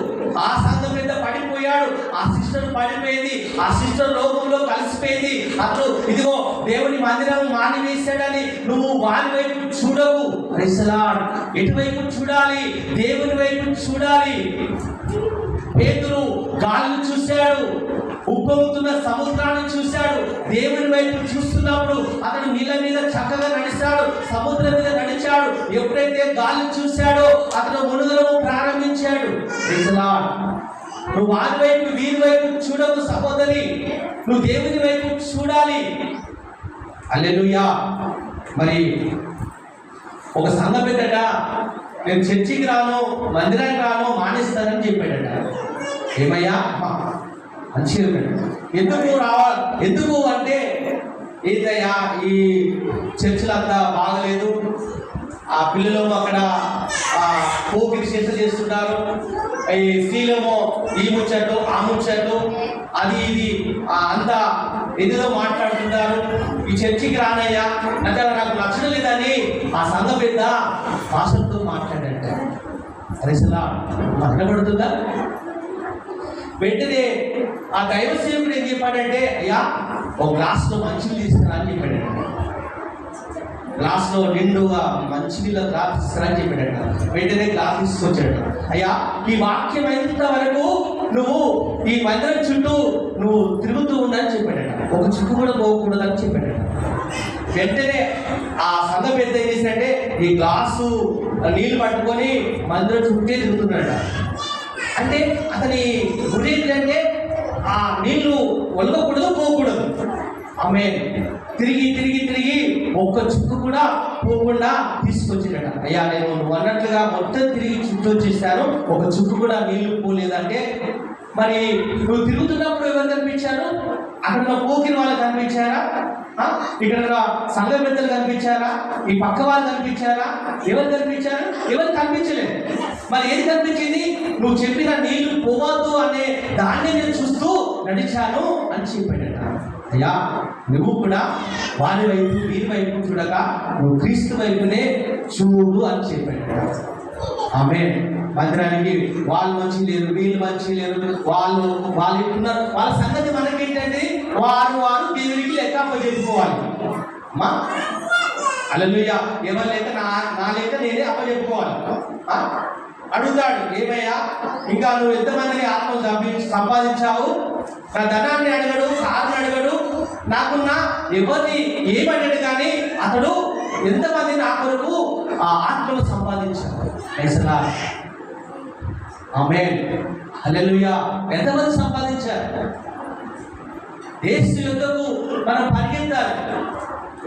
ఆ సంఘం మీద పడిపోయాడు, ఆ సిస్టర్ పడిపోయింది, ఆ సిస్టర్ లోకంలో కలిసిపోయింది, అతను ఇదిగో దేవుని మందిరం మానివేశాడని నువ్వు వారి వైపు చూడవు. Praise the Lord. ఎటువైపు చూడాలి? దేవుని వైపు చూడాలి. పేతురు గాలిని చూశాడు, ఉప్పొంగుతున్న సముద్రాన్ని చూశాడు. దేవుని వైపు చూస్తున్నప్పుడు అతను నీళ్ళ మీద చక్కగా నడిచాడు, సముద్రం మీద నడిచాడు. ఎప్పుడైతే గాలిని చూశాడో అతను మునుగడము ప్రారంభించాడు. Praise the Lord. నువ్వు వారి వైపు వీరి వైపు చూడవు సహోదరి, నువ్వు దేవుని వైపు చూడాలి. హల్లెలూయా. మరి ఒక సంఘ పెద్దట నేను చర్చికి రాను, మందిరానికి రాను, మానేస్తానని చెప్పాడట. ఏమయ్యా మంచిగా ఎందుకు రావాలి? ఎందుకు అంటే ఏంటయ్యా ఈ చర్చిలంతా బాగలేదు, ఆ పిల్లలు అక్కడ పోకిరి చేత చేస్తున్నారు, ఈ స్త్రీలేమో ఈ ముచ్చట్లు ఆ ముచ్చట్లు అది ఇది అంతా ఎదురు మాట్లాడుతుంటారు, ఈ చర్చికి రానయ్యా అంటే నాకు నచ్చడం లేదని ఆ సంఘ పెద్ద భాషలతో మాట్లాడంట. అరేసలా మాట్లాడుతుందా? వెంటనే ఆ దైవ సేవకుడు ఏం చెప్పాడంటే, అయ్యా ఒక గ్లాస్లో మంచినీళ్ళు తీసుకురా అని చెప్పాడంట. గ్లాస్లో నిండుగా మంచినీళ్ళ గ్లాస్ తీసుకురా అని చెప్పాడంట. వెంటనే గ్లాస్ తీసుకొచ్చాడు. అయ్యా ఈ వాక్యం అయినంత వరకు నువ్వు ఈ మందిరం చుట్టూ నువ్వు తిరుగుతూ ఉండని చెప్పాడట. ఒక చుట్టూ కూడా పోకూడదని చెప్పాడట. వెంటనే ఆ సంఘ పెద్ద ఏం చేసినట్టే ఈ గ్లాసు నీళ్లు పట్టుకొని మందిరం చుట్టే తిరుగుతున్నాడట. అంటే అతని గురి ఏంటంటే ఆ నీళ్లు ఒలగకూడదు, పోకూడదు. ఆమె తిరిగి తిరిగి తిరిగి ఒక్క చుక్కు కూడా పోకుండా తీసుకొచ్చిందట. అయ్యా నేను నువ్వు అన్నట్లుగా మొత్తం తిరిగి చుట్టూ వచ్చేసాను, ఒక చుక్కు కూడా నీళ్లు పోలేదంటే మరి నువ్వు తిరుగుతున్నప్పుడు ఎవరు కనిపించారు? అక్కడ పోకిన వాళ్ళు కనిపించారా? ఇక్కడ సంఘ పెద్దలు కనిపించారా? ఈ పక్క వాళ్ళు కనిపించారా? ఎవరు కనిపించారు? ఎవరు కనిపించలేదు. మరి ఏది కనిపించింది? నువ్వు చెప్పిన నీళ్లు పోవద్దు అనే దాన్ని నేను చూస్తూ నడిచాను అని చెప్పాడట. అయ్యా నువ్వు కూడా వారి వైపు వీరి వైపు చూడక నువ్వు క్రీస్తు వైపునే చూడు అని చెప్పాడట. ఆమె మందిరానికి వాళ్ళు మంచి లేరు, వీళ్ళు మంచి లేరు, వాళ్ళు ఎట్టున్నారు, వాళ్ళ సంగతి మనకేంటంటే వారు దేవునికి లెక్క అప్పచెప్పుకోవాలి. మా హల్లెలూయా. ఎవరు లెక్క నా లెక్క నేనే అప్పచెప్పుకోవాలి. అడుగుతాడు, ఏమయ్యా ఇంకా నువ్వు ఎంతమందిని ఆత్మలు సంపాదించావు? నా ధనాన్ని అడగడు, కారుని అడగడు, నాకున్న ఎవరిని ఏమన్నాడు కానీ అతడు ఎంతమంది నా కొరకు ఆ ఆత్మలు సంపాదించాడు. ఆమేన్. హల్లెలూయా. ఎంతమంది సంపాదించారు? యేసు యుద్ధకు మనం పరిగెత్తాలి,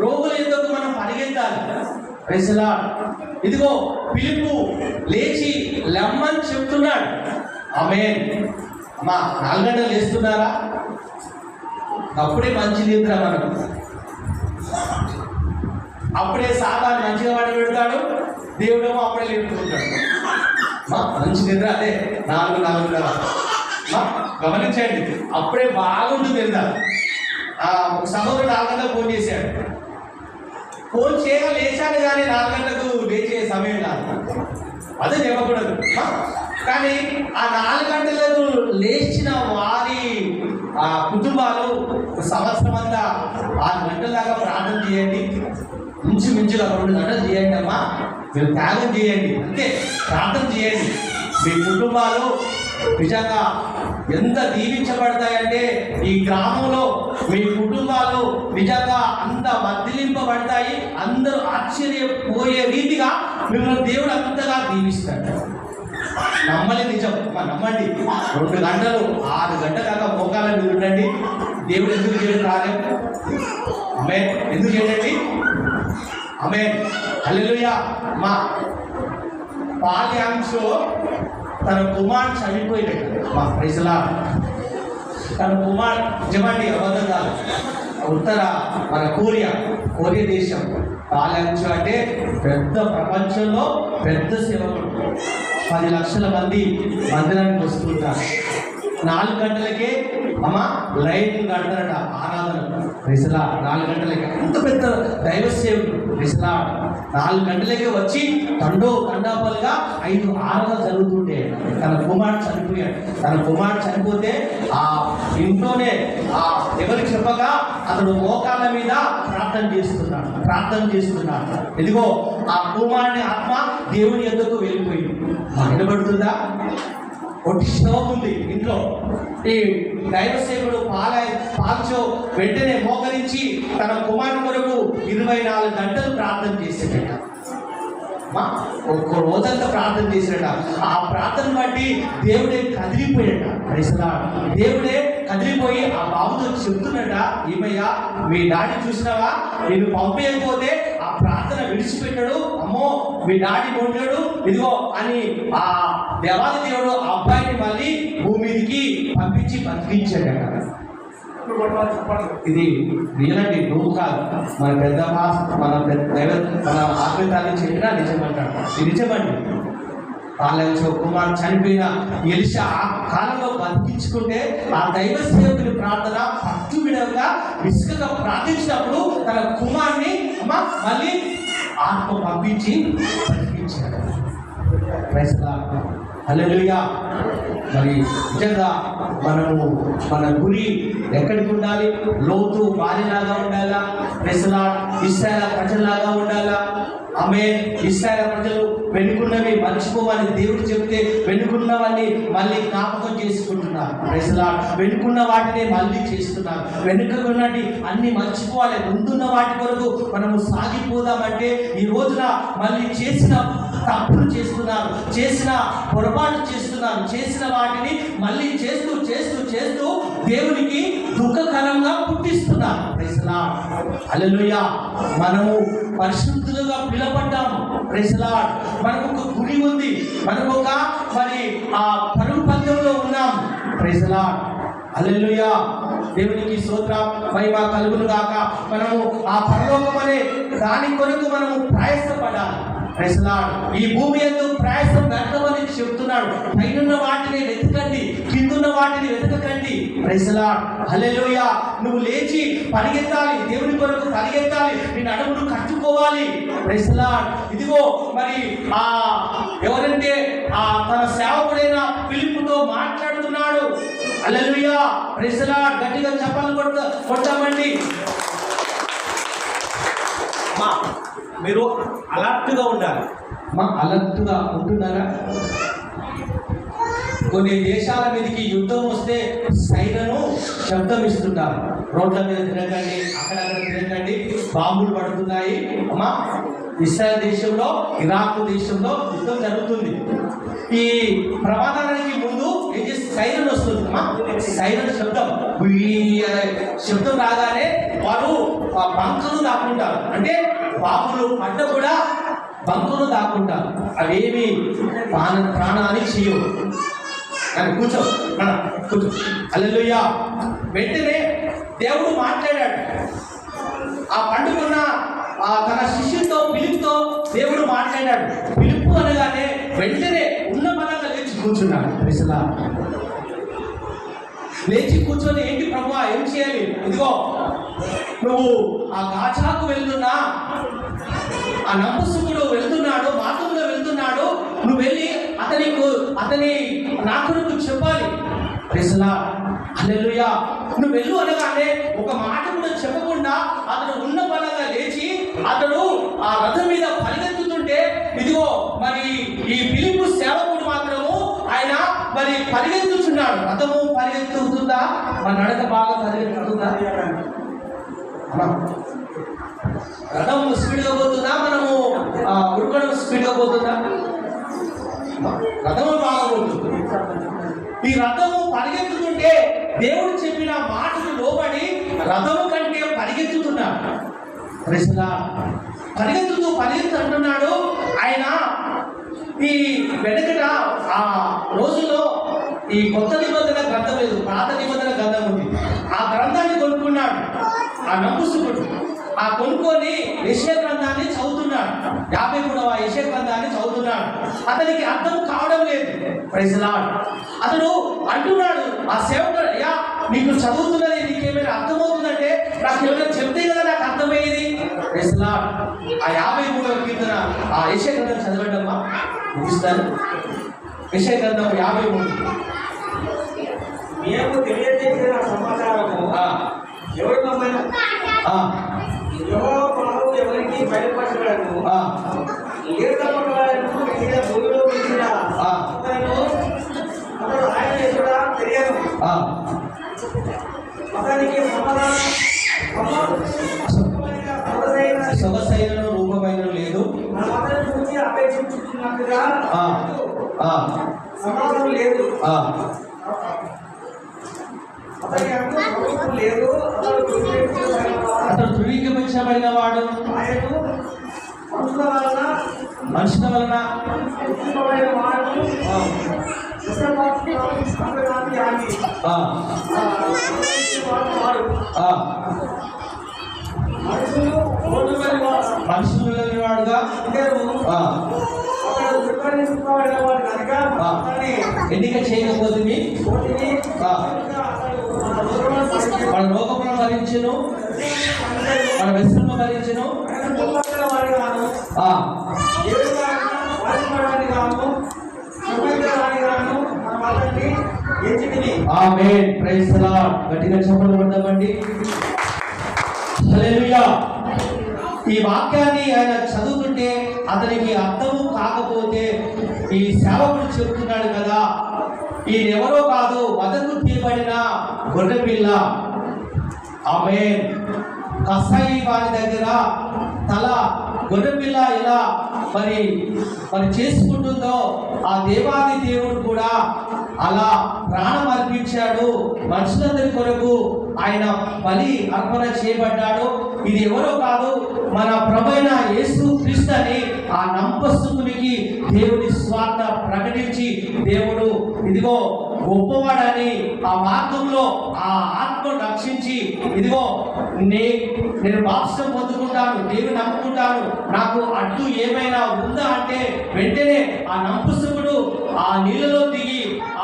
రోగుల యుద్ధకు మనం పరిగెత్తాలి. Praise the Lord. ఇదిగో ఫిలిప్పు లేచి లెమ్మని చెప్తున్నాడు. ఆమేన్. అమ్మా 4 గంటలు లేస్తున్నారా? అప్పుడే మంచి నిద్ర మనకు, అప్పుడే సాతాను మంచిగా వాడి పెడతాడు, దేవుడేమో అప్పుడే లేపుతుంటాడు. మంచి నిద్ర అదే 4 గమనించండి. అప్పుడే బాగుంటుంది నిద్ర. ఒక సహోదరుడు 4 గంటలకు ఫోన్ చేశాడు. ఫోన్ చేయగా లేచాడు కానీ 4 గంటలకు లేచే సమయం కాదు, అదే చెప్పకూడదు. కానీ ఆ 4 గంటలకు లేచిన వారి ఆ కుటుంబాలు సంవత్సరం అంతా 6 గంటల దాకా ప్రార్థన చేయండి, ఇంచుమించుగా 2 గంటలు చేయండి అమ్మా, మీరు త్యాగం చేయండి, అంతే ప్రార్థన చేయండి. మీ కుటుంబాలు నిజంగా ఎంత దీవించబడతాయంటే ఈ గ్రామంలో మీ కుటుంబాలు నిజంగా అంత వర్ధిలింపబడతాయి. అందరూ ఆశ్చర్యపోయే రీతిగా మిమ్మల్ని దేవుడు అంతగా దీవిస్తాడు. నమ్మలి నిజం, నమ్మండి. 2 గంటలు 6 గంటల దాకా మోకాలని మీరు ఉండండి. దేవుడు ఎందుకు చేయడం రాలేదు? ఆమేన్. ఎందుకు చేయండి? ఆమేన్. హల్లెలూయా. మా పాల్యాంశో తన కుమారుడు చనిపోయాడు. మా ప్రైజ్ ది లార్డ్. తన కుమారుడు నిజమండి, అబద్ధం కాదు. ఉత్తర మన కొరియా దేశం పాల్యాంశో అంటే పెద్ద ప్రపంచంలో పెద్ద సేవకుడు. 10 లక్షల మంది మందిరానికి వస్తుంటారు. 4 గంటలకే అమ్మ లైన్ కడతారట ఆరాధన. రిసలా 4 గంటలకే, అంత పెద్ద దైవ సేవకుడు రిసలా 4 గంటలకే వచ్చి తండాపలుగా 5 ఆరాధనలు జరుగుతుంటే తన కుమారుడు చనిపోయాడు. తన కుమారుడు చనిపోతే ఆ ఇంట్లోనే ఎవరికి చెప్పగా అతడు మోకాళ్ళ మీద ప్రార్థన చేస్తున్నాడు. ఇదిగో ఆ కుమారుని ఆత్మ దేవుని యొద్దకు వెళ్ళిపోయింది. వినబడుతుందా? ఒకటి శవం ఉంది ఇంట్లో. ఈ దైవసేవుడు పాల్చో వెంటనే మోకరించి తన కుమారుని కొరకు 24 గంటలు ప్రార్థన చేసేట. ఒక్క రోజంతా ప్రార్థన చేసినట. ఆ ప్రార్థన బట్టి దేవుడే కదిలిపోయాట. దేవుడే కదిలిపోయి ఆ బాబుతో చెప్తున్నట, ఏమయ్యా మీ డాడీ చూసినావా, నేను పంపేయకపోతే ఆ ప్రార్థన విడిచిపెట్టాడు, అమ్మో మీ డాడీ ఉండడు ఇదిగో అని ఆ దేవాది దేవుడు ఆ అబ్బాయిని మళ్ళీ భూమి మీదకి పంపించి బతికించాడట. ఇది రియల్ అండి, నువ్వు కాదు, మన పెద్ద మన ఆత్మీయతల్ని చెప్పినా నిజమంటాడు. ఇది నిజమండి. వాళ్ళ కుమారుడు చనిపోయిన ఎలిషా ఆ కాలంలో బతికించుకుంటే ఆ దైవ సేవకుని ప్రార్థన పట్టు విడవగా విసుకగా ప్రార్థించినప్పుడు తన కుమారుని మళ్ళీ ఆత్మ పంపించి బతికించాడు. హల్లెలూయా. మరి నిజంగా మన గురి ఎక్కడికి ఉండాలి? లోతు వారిలాగా ఉండాలా? ఇశ్రాయేలు ప్రజల్లాగా ఉండాలా? ఆమె ఇశ్రాయేలు ప్రజలు వెనుకున్నవి మర్చిపోవని దేవుడు చెప్తే వెనుకున్నవన్నీ మళ్ళీ జ్ఞాపకం చేసుకుంటున్నారు. వెనుకున్న వాటిని మళ్ళీ చేస్తున్నారు. వెనుకన్నటి అన్ని మర్చిపోవాలి. ముందున్న వాటి కొరకు మనము సాగిపోదామంటే ఈ రోజున మళ్ళీ చేసిన తప్పులు చేస్తున్నారు, చేసిన పొరపాటు చేస్తున్నారు, చేసిన వాటిని మళ్ళీ చేస్తూ చేస్తూ చేస్తూ దేవునికి దుఃఖకరంగా పుట్టిస్తున్నారు. హల్లెలూయా. మనము పరిశుద్ధులుగా పిలవబడ్డాము. మనకు ఒక గుడి ఉంది, మనకు ఒక మరి ఆ పరుగు పందెంలో ఉన్నాము. హల్లెలూయా. దేవునికి స్తోత్రం, మహిమ కలుగును గాక. మనము ఆ పరలోకం అనే దాని కొరకు మనము ప్రయాసపడాలి. ఈ భూమి యందు ప్రయాసం వ్యర్థమని చెప్తున్నాడు. పైనున్న వాటిని వెతకండి, కిందున్న వాటిని వెతకండి. హల్లెలూయా. నువ్వు లేచి పరిగెత్తాలి, దేవుని కొరకు పరిగెత్తాలి, నీ నడుమును కట్టుకోవాలి. ఇదిగో మరి ఎవరంటే తన సేవకుడైన ఫిలిప్పుతో మాట్లాడుతున్నాడు. హల్లెలూయా. గట్టిగా చప్పట్లు కొట్టామండి. మీరు అలర్ట్గా ఉండాలి. అలర్ట్గా ఉంటున్నారా? కొన్ని దేశాల మీదకి యుద్ధం వస్తే సైరను శబ్దం ఇస్తున్నారు. రోడ్ల మీద తిరగండి, అక్కడక్కడ తిరగండి, బాంబులు పడుతున్నాయి. ఇస్రాయల్ దేశంలో, ఇరాక్ దేశంలో యుద్ధం జరుగుతుంది. ఈ ప్రమాదానికి ముందు ఏం చేసి సైరన్ వస్తుంది. సైరన్ శబ్దం రాగానే వారు బంకులు దాక్కుంటారు. అంటే బాంబులు పడ్డ కూడా బంకులు దాక్కుంటారు. అవేమి ప్రాణాన్ని చేయవు. కానీ కూర్చో. హల్లెలూయా. వెంటనే దేవుడు మాట్లాడాడు. ఆ పండుకున్న తన శిష్యుతో ఫిలిప్పుతో దేవుడు మాట్లాడాడు. ఫిలిప్పు అనగానే వెంటనే ఉన్న బలంగా లేచి కూర్చున్నాడు. లేచి కూర్చొని, ఏంటి ప్రభువా ఏం చేయాలి? ఇదిగో నువ్వు ఆ గాజాకు వెళ్తున్నా, ఆ నపుంసకుడు వెళ్తున్నాడు, మార్గంలో వెళ్తున్నాడు, నువ్వు వెళ్ళి అతని నా కొరకు చెప్పాలి. హల్లెలూయా. నువ్వు వెళ్ళు అనగానే ఒక మాట కూడా చెప్పకుండా అతను ఉన్న బలంగా లేచి అతడు ఆ రథం మీద పరిగెత్తుతుంటే ఇదిగో మరి ఈ ఫిలిప్పు సేవకుడు మాత్రము ఆయన మరి పరిగెత్తుచున్నాడు. రథము పరిగెత్తుతుందా? మన నడక బాగా పరిగెత్తుతుందా? రథం స్పీడ్గా పోతుందా? మనము ఉడకడం స్పీడ్గా పోతుందా? రథము బాగా పోతుంది. ఈ రథము పరిగెత్తుతుంటే దేవుడు చెప్పిన మాటకు లోబడి రథము కంటే పరిగెత్తుతున్నాడు. పరిగెత్తు అంటున్నాడు. ఆయన ఈ వెనకట ఆ రోజుల్లో ఈ కొత్త నిబంధన గ్రంథం లేదు, పాత నిబంధన గ్రంథం ఉంది. ఆ గ్రంథాన్ని కొనుక్కున్నాడు ఆ నపుంసకుడు. ఆ కొనుక్కొని యెషయా గ్రంథాన్ని చదువుతున్నాడు. 53వ యెషయా గ్రంథాన్ని చదువుతున్నాడు. అతనికి అర్థం కావడం లేదు. అతడు అంటున్నాడు ఆ సేవకుడు, అయ్యా నీకు చదువుతున్నది నీకేమైనా అర్థమవుతుందంటే నాకు ఏమైనా చెప్తే కదా నాకు అర్థమయ్యేది. ఆ 53వ కీర్తన ఆ యెషయా గ్రంథం చదవండమ్మా, ముగిస్తాను. యెషయా గ్రంథం 53. మేము తెలియజేసిన సమాచారము ఎవరు మమ్మల్ని ఎవరికి బయలుపరచగలరు. భూమిలో ఉంచిన అతడు ఆయన ఎదుట తెలియదు. అతనికి సొగసైన రూపమైన లేదు, అతని గురించి అపేక్షించుకున్నట్టుగా సమాధానం లేదు. లేదు అతడు ధృవీకరించబడిన వాడు, మనుషుల వలన మనుషులు వాడుగా ఎన్నిక చేయకపోతే మన రోగమును భరించును, మన వ్యసనము భరించును. ఆమేన్. Praise the Lord. గట్టిగా చప్పట్లు కొడదామండి. హల్లెలూయా. ఈ వాక్యాన్ని ఆయన చదువుతుంటే అతనికి అర్థము కాకపోతే ఈ సేవకుడు చెప్తున్నాడు కదా, ఈయన ఎవరో కాదు, వదకు తీయబడిన గొర్రెపిల్ల. ఆమేన్. కసాయి వారి దగ్గర తల గొర్రెపిల్ల ఇలా మరి చేసుకుంటుందో ఆ దేవాది దేవుడు కూడా అలా ప్రాణం అర్పించాడు. మనుషులందరి కొరకు ఆయన బలి అర్పణ చేయబడ్డాడు. ఇది ఎవరో కాదు, మన ప్రభువైన యేసు క్రీస్తు అని ఆ నమ్మకస్తునికి దేవుని స్వార్థ ప్రకటించి దేవుడు ఇదిగో గొప్పవాడని ఆ మార్గంలో ఆ ఆత్మను రక్షించి ఇదిగో నేను బాప్టిజం పొందుకుంటాను, దేవుని నమ్ముకుంటాను, నాకు అడ్డు ఏమైనా ఉందా అంటే వెంటనే ఆ నమ్మకస్తుడు ఆ నీళ్ళలో దిగి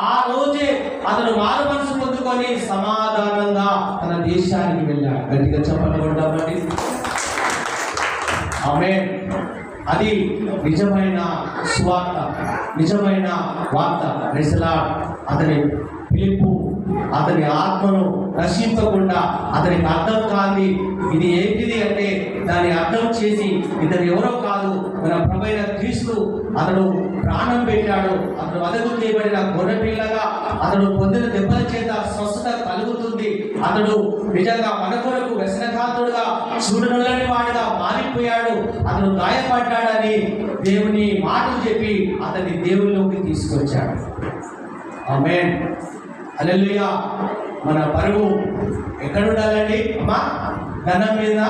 ఆ రోజే అతను మారు మనసు పొందుకొని సమాధానంగా తన దేశానికి వెళ్ళాడు. గట్టిగా చెప్పండి కొడదామండి. ఆమేన్. అది నిజమైన సువార్త, నిజమైన వార్త. Praise the Lord. అతని పిలుపు, అతని ఆత్మను నశించకుండా అతనికి అర్థం కాదు ఇది ఏంటిది అంటే దాన్ని అర్థం చేసి ఇతను ఎవరో కాదు, మన ప్రభువైన క్రీస్తు. అతడు ప్రాణం పెట్టాడు. అతడు వదకు చేయబడిన గొర్రెపిల్లగా అతడు పొందిన దెబ్బల చేత స్వస్థత కలుగుతుంది. అతడు నిజంగా మన కొరకు వ్యసనకాంతుడుగా చూడనులని వాడిగా మారిపోయాడు. అతడు గాయపడ్డాడని దేవుని మాటలు చెప్పి అతన్ని దేవునిలోకి తీసుకొచ్చాడు. ఆమేన్. హల్లెలూయా. మన పరువు ఎక్కడ ఉండాలండి అమ్మా? ధనం మీద,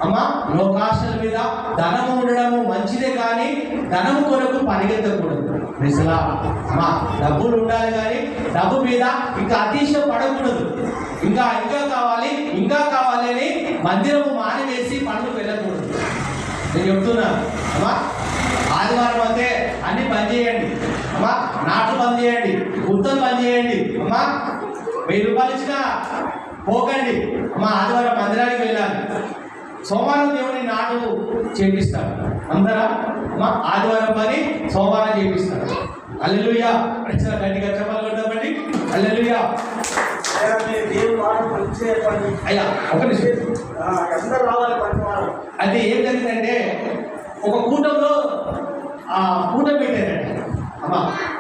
అమ్మా లోకాశల మీద. ధనము ఉండడము మంచిదే కానీ ధనము కొరకు పరిగెత్తకూడదు. నిజలా అమ్మా డబ్బులు ఉండాలి కానీ డబ్బు మీద ఇంకా అతిశయం పడకూడదు. ఇంకా ఇంకా కావాలి ఇంకా కావాలి అని మందిరము మానివేసి పనులు వెళ్ళకూడదు. నేను చెప్తున్నాను అమ్మా, ఆదివారం అయితే అన్ని బంద్ చేయండి అమ్మా, నాట్లు బంద్ చేయండి, గుర్తలు బంద్ చేయండి అమ్మా. 1000 రూపాయలు ఇచ్చినా పోకండి అమ్మా. ఆదివారం మందిరానికి వెళ్ళాలి. సోమవారం దేవుని నాటు చేపిస్తాడు అందరా అమ్మా. ఆదివారం పని సోమవారం చేపిస్తాడు. హల్లెలూయా. గట్టిగా చెప్పాలి కొడదామండి. హల్లెలూయా. అయ్యా ఒక నిమిషం. అది ఏం జరిగిందంటే ఒక కూటంలో కూటం పెట్టారట అమ్మా.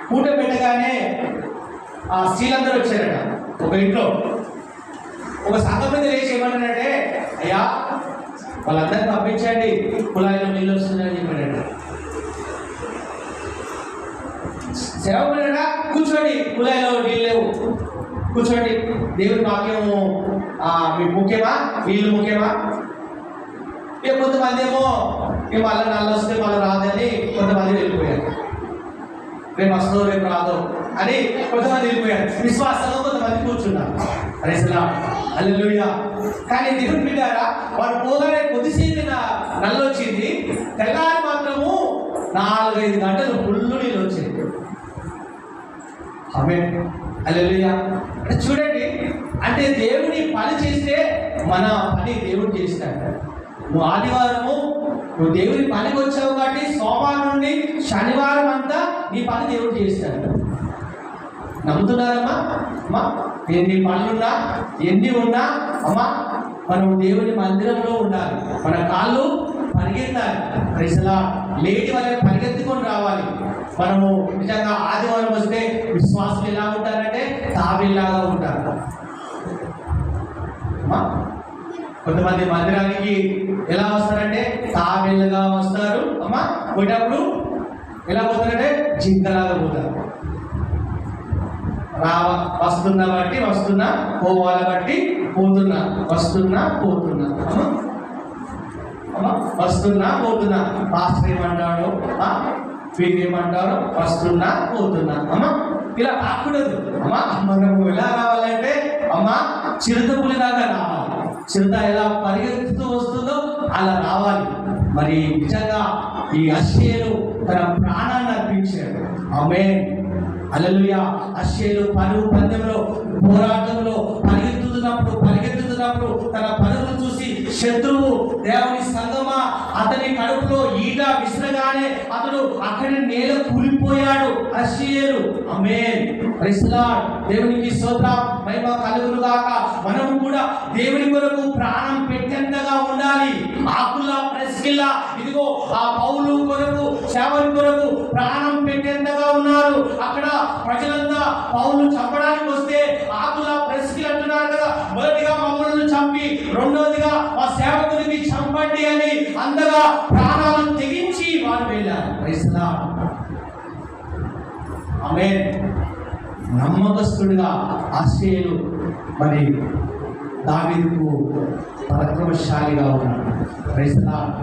కూటం పెట్టగానే ఆ స్త్రీలందరూ వచ్చారట ఒక ఇంట్లో. ఒక సంఘం మీద లేచి ఏమన్నాడంటే, అయ్యా వాళ్ళందరినీ పంపించండి, కుళాయిలో నీళ్ళు వస్తున్నాయని చెప్పాడట. సేవకుడా కూర్చోండి, కుళాయిలో నీళ్ళు లేవు, కూర్చోండి, దేవుని వాక్యము మీకు ముఖ్యమా, నీళ్ళు ముఖ్యమా? ఇక కొంతమంది ఏమో ఇక మళ్ళీ నల్ల వస్తే మళ్ళీ రాదని కొంతమంది వెళ్ళిపోయారు. రేపు వస్తుందో రేపు రాదో అని కొంతమంది వెళ్ళిపోయారు. విశ్వాసంలో కొంతమంది కూర్చున్నారు. అరేసలా హల్లెలూయా. కానీ దేవుని బిడ్డారా, వాడు పోగానే కొద్దిసేపు నల్ల వచ్చింది, తెల్లారి మాత్రము 4-5 గంటలు ఫుల్లు నీళ్ళు వచ్చింది. ఆమేన్. హల్లెలూయా. అంటే చూడండి, అంటే దేవుని పని చేస్తే మన పని దేవుడు చేస్తాడు. నువ్వు ఆదివారము నువ్వు దేవుని పనికి వచ్చావు కాబట్టి సోమవారం నుండి శనివారం అంతా నీ పని దేవుడు చేస్తాడు. నమ్ముతున్నారమ్మా? అమ్మా, ఎన్ని పనులున్నా ఎన్ని ఉన్నా అమ్మా, మనం దేవుని మందిరంలో ఉండాలి. మన కాళ్ళు పరిగెత్తాలి. ప్రజలా లేటి వాళ్ళని పరిగెత్తుకొని రావాలి. మనము నిజంగా ఆదివారం వస్తే విశ్వాసులు ఎలా ఉంటారంటే తాబేలాగా ఉంటారు. అమ్మా, కొంతమంది మందిరానికి ఎలా వస్తారంటే తాబేలుగా వస్తారు. అమ్మా, పోయేటప్పుడు ఎలా పోతారంటే జింకలాగా పోతారు. వస్తున్నా బట్టి వస్తున్నా, పోవాల బట్టి పోతున్నా, వస్తున్నా పోతున్నా. అమ్మా, వస్తున్నా పోతున్నా. పాస్టర్ ఏమంటాడు, వీరేమంటారు, వస్తున్నా పోతున్నా. అమ్మా, ఇలా కాకూడదు. అమ్మా, మనము ఎలా రావాలంటే అమ్మా చిరుత పులిలాగా రావాలి. చిరుత ఎలా పరిగెత్తుతూ వస్తుందో అలా రావాలి. మరి నిజంగా ఈ అశ్షేలు తన ప్రాణాన్ని అర్పించాడు. ఆమేన్. హల్లెలూయా. అశ్షేలు పరుగు పందెంలో పోరాటంలో పరిగెత్తుతున్నప్పుడు తన పరుగులు చూసి శత్రువు దేవుని సంగమా అతని కడుపులో ఈట విసరగానే అతడు అక్కడి నేల కూలిపోయాడు. అశ్షేలు. ఆమేన్. Praise lord. దేవునికి స్తోత్రం, మహిమ కలుగును గాక. మనము కూడా దేవుని కొరకు ప్రాణం పెట్టేంతగా ఉండాలి. ఆకులా ప్రెస్కిల్లా ఇదిగో ఆ పౌలు కొరకు సేవని కొరకు ప్రాణం పెట్టేంతగా ఉన్నారు. అక్కడ ప్రజలంతా పౌలు చంపడానికి వస్తే ఆకులా ప్రెస్కిల్ అంటున్నారు కదా, మొదటిగా మమ్మల్ని చంపి రెండోదిగా మా సేవకుడికి చంపండి అని అందగా ప్రాణాలు తెగించి వారు వెళ్ళారు. Praise Lord. ఆమేన్. నమ్మకస్తుడిగా అశ్షేలు మరి దావీదుకు పరాక్రమశాలిగా ఉన్నాడు. Praise Lord.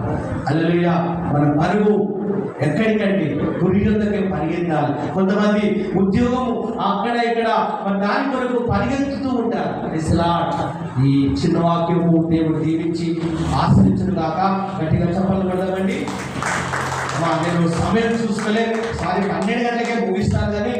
హల్లెలూయా. మన పరుగు ఎక్కడికండి గురి దగ్గర పరిగెత్తాలి. కొంతమంది ఉద్యోగము అక్కడ ఇక్కడ మన దాని కొరకు పరిగెత్తుతూ ఉంటారు. Praise Lord. ఈ చిన్న వాక్యము దేవుడు దీవించి ఆశ్రయించును గాక. గట్టిగా చప్పట్లు కొడదామండి. నేను సమయం చూసుకోలే, సారీ 12 గంటలకే ముగిస్తాను కానీ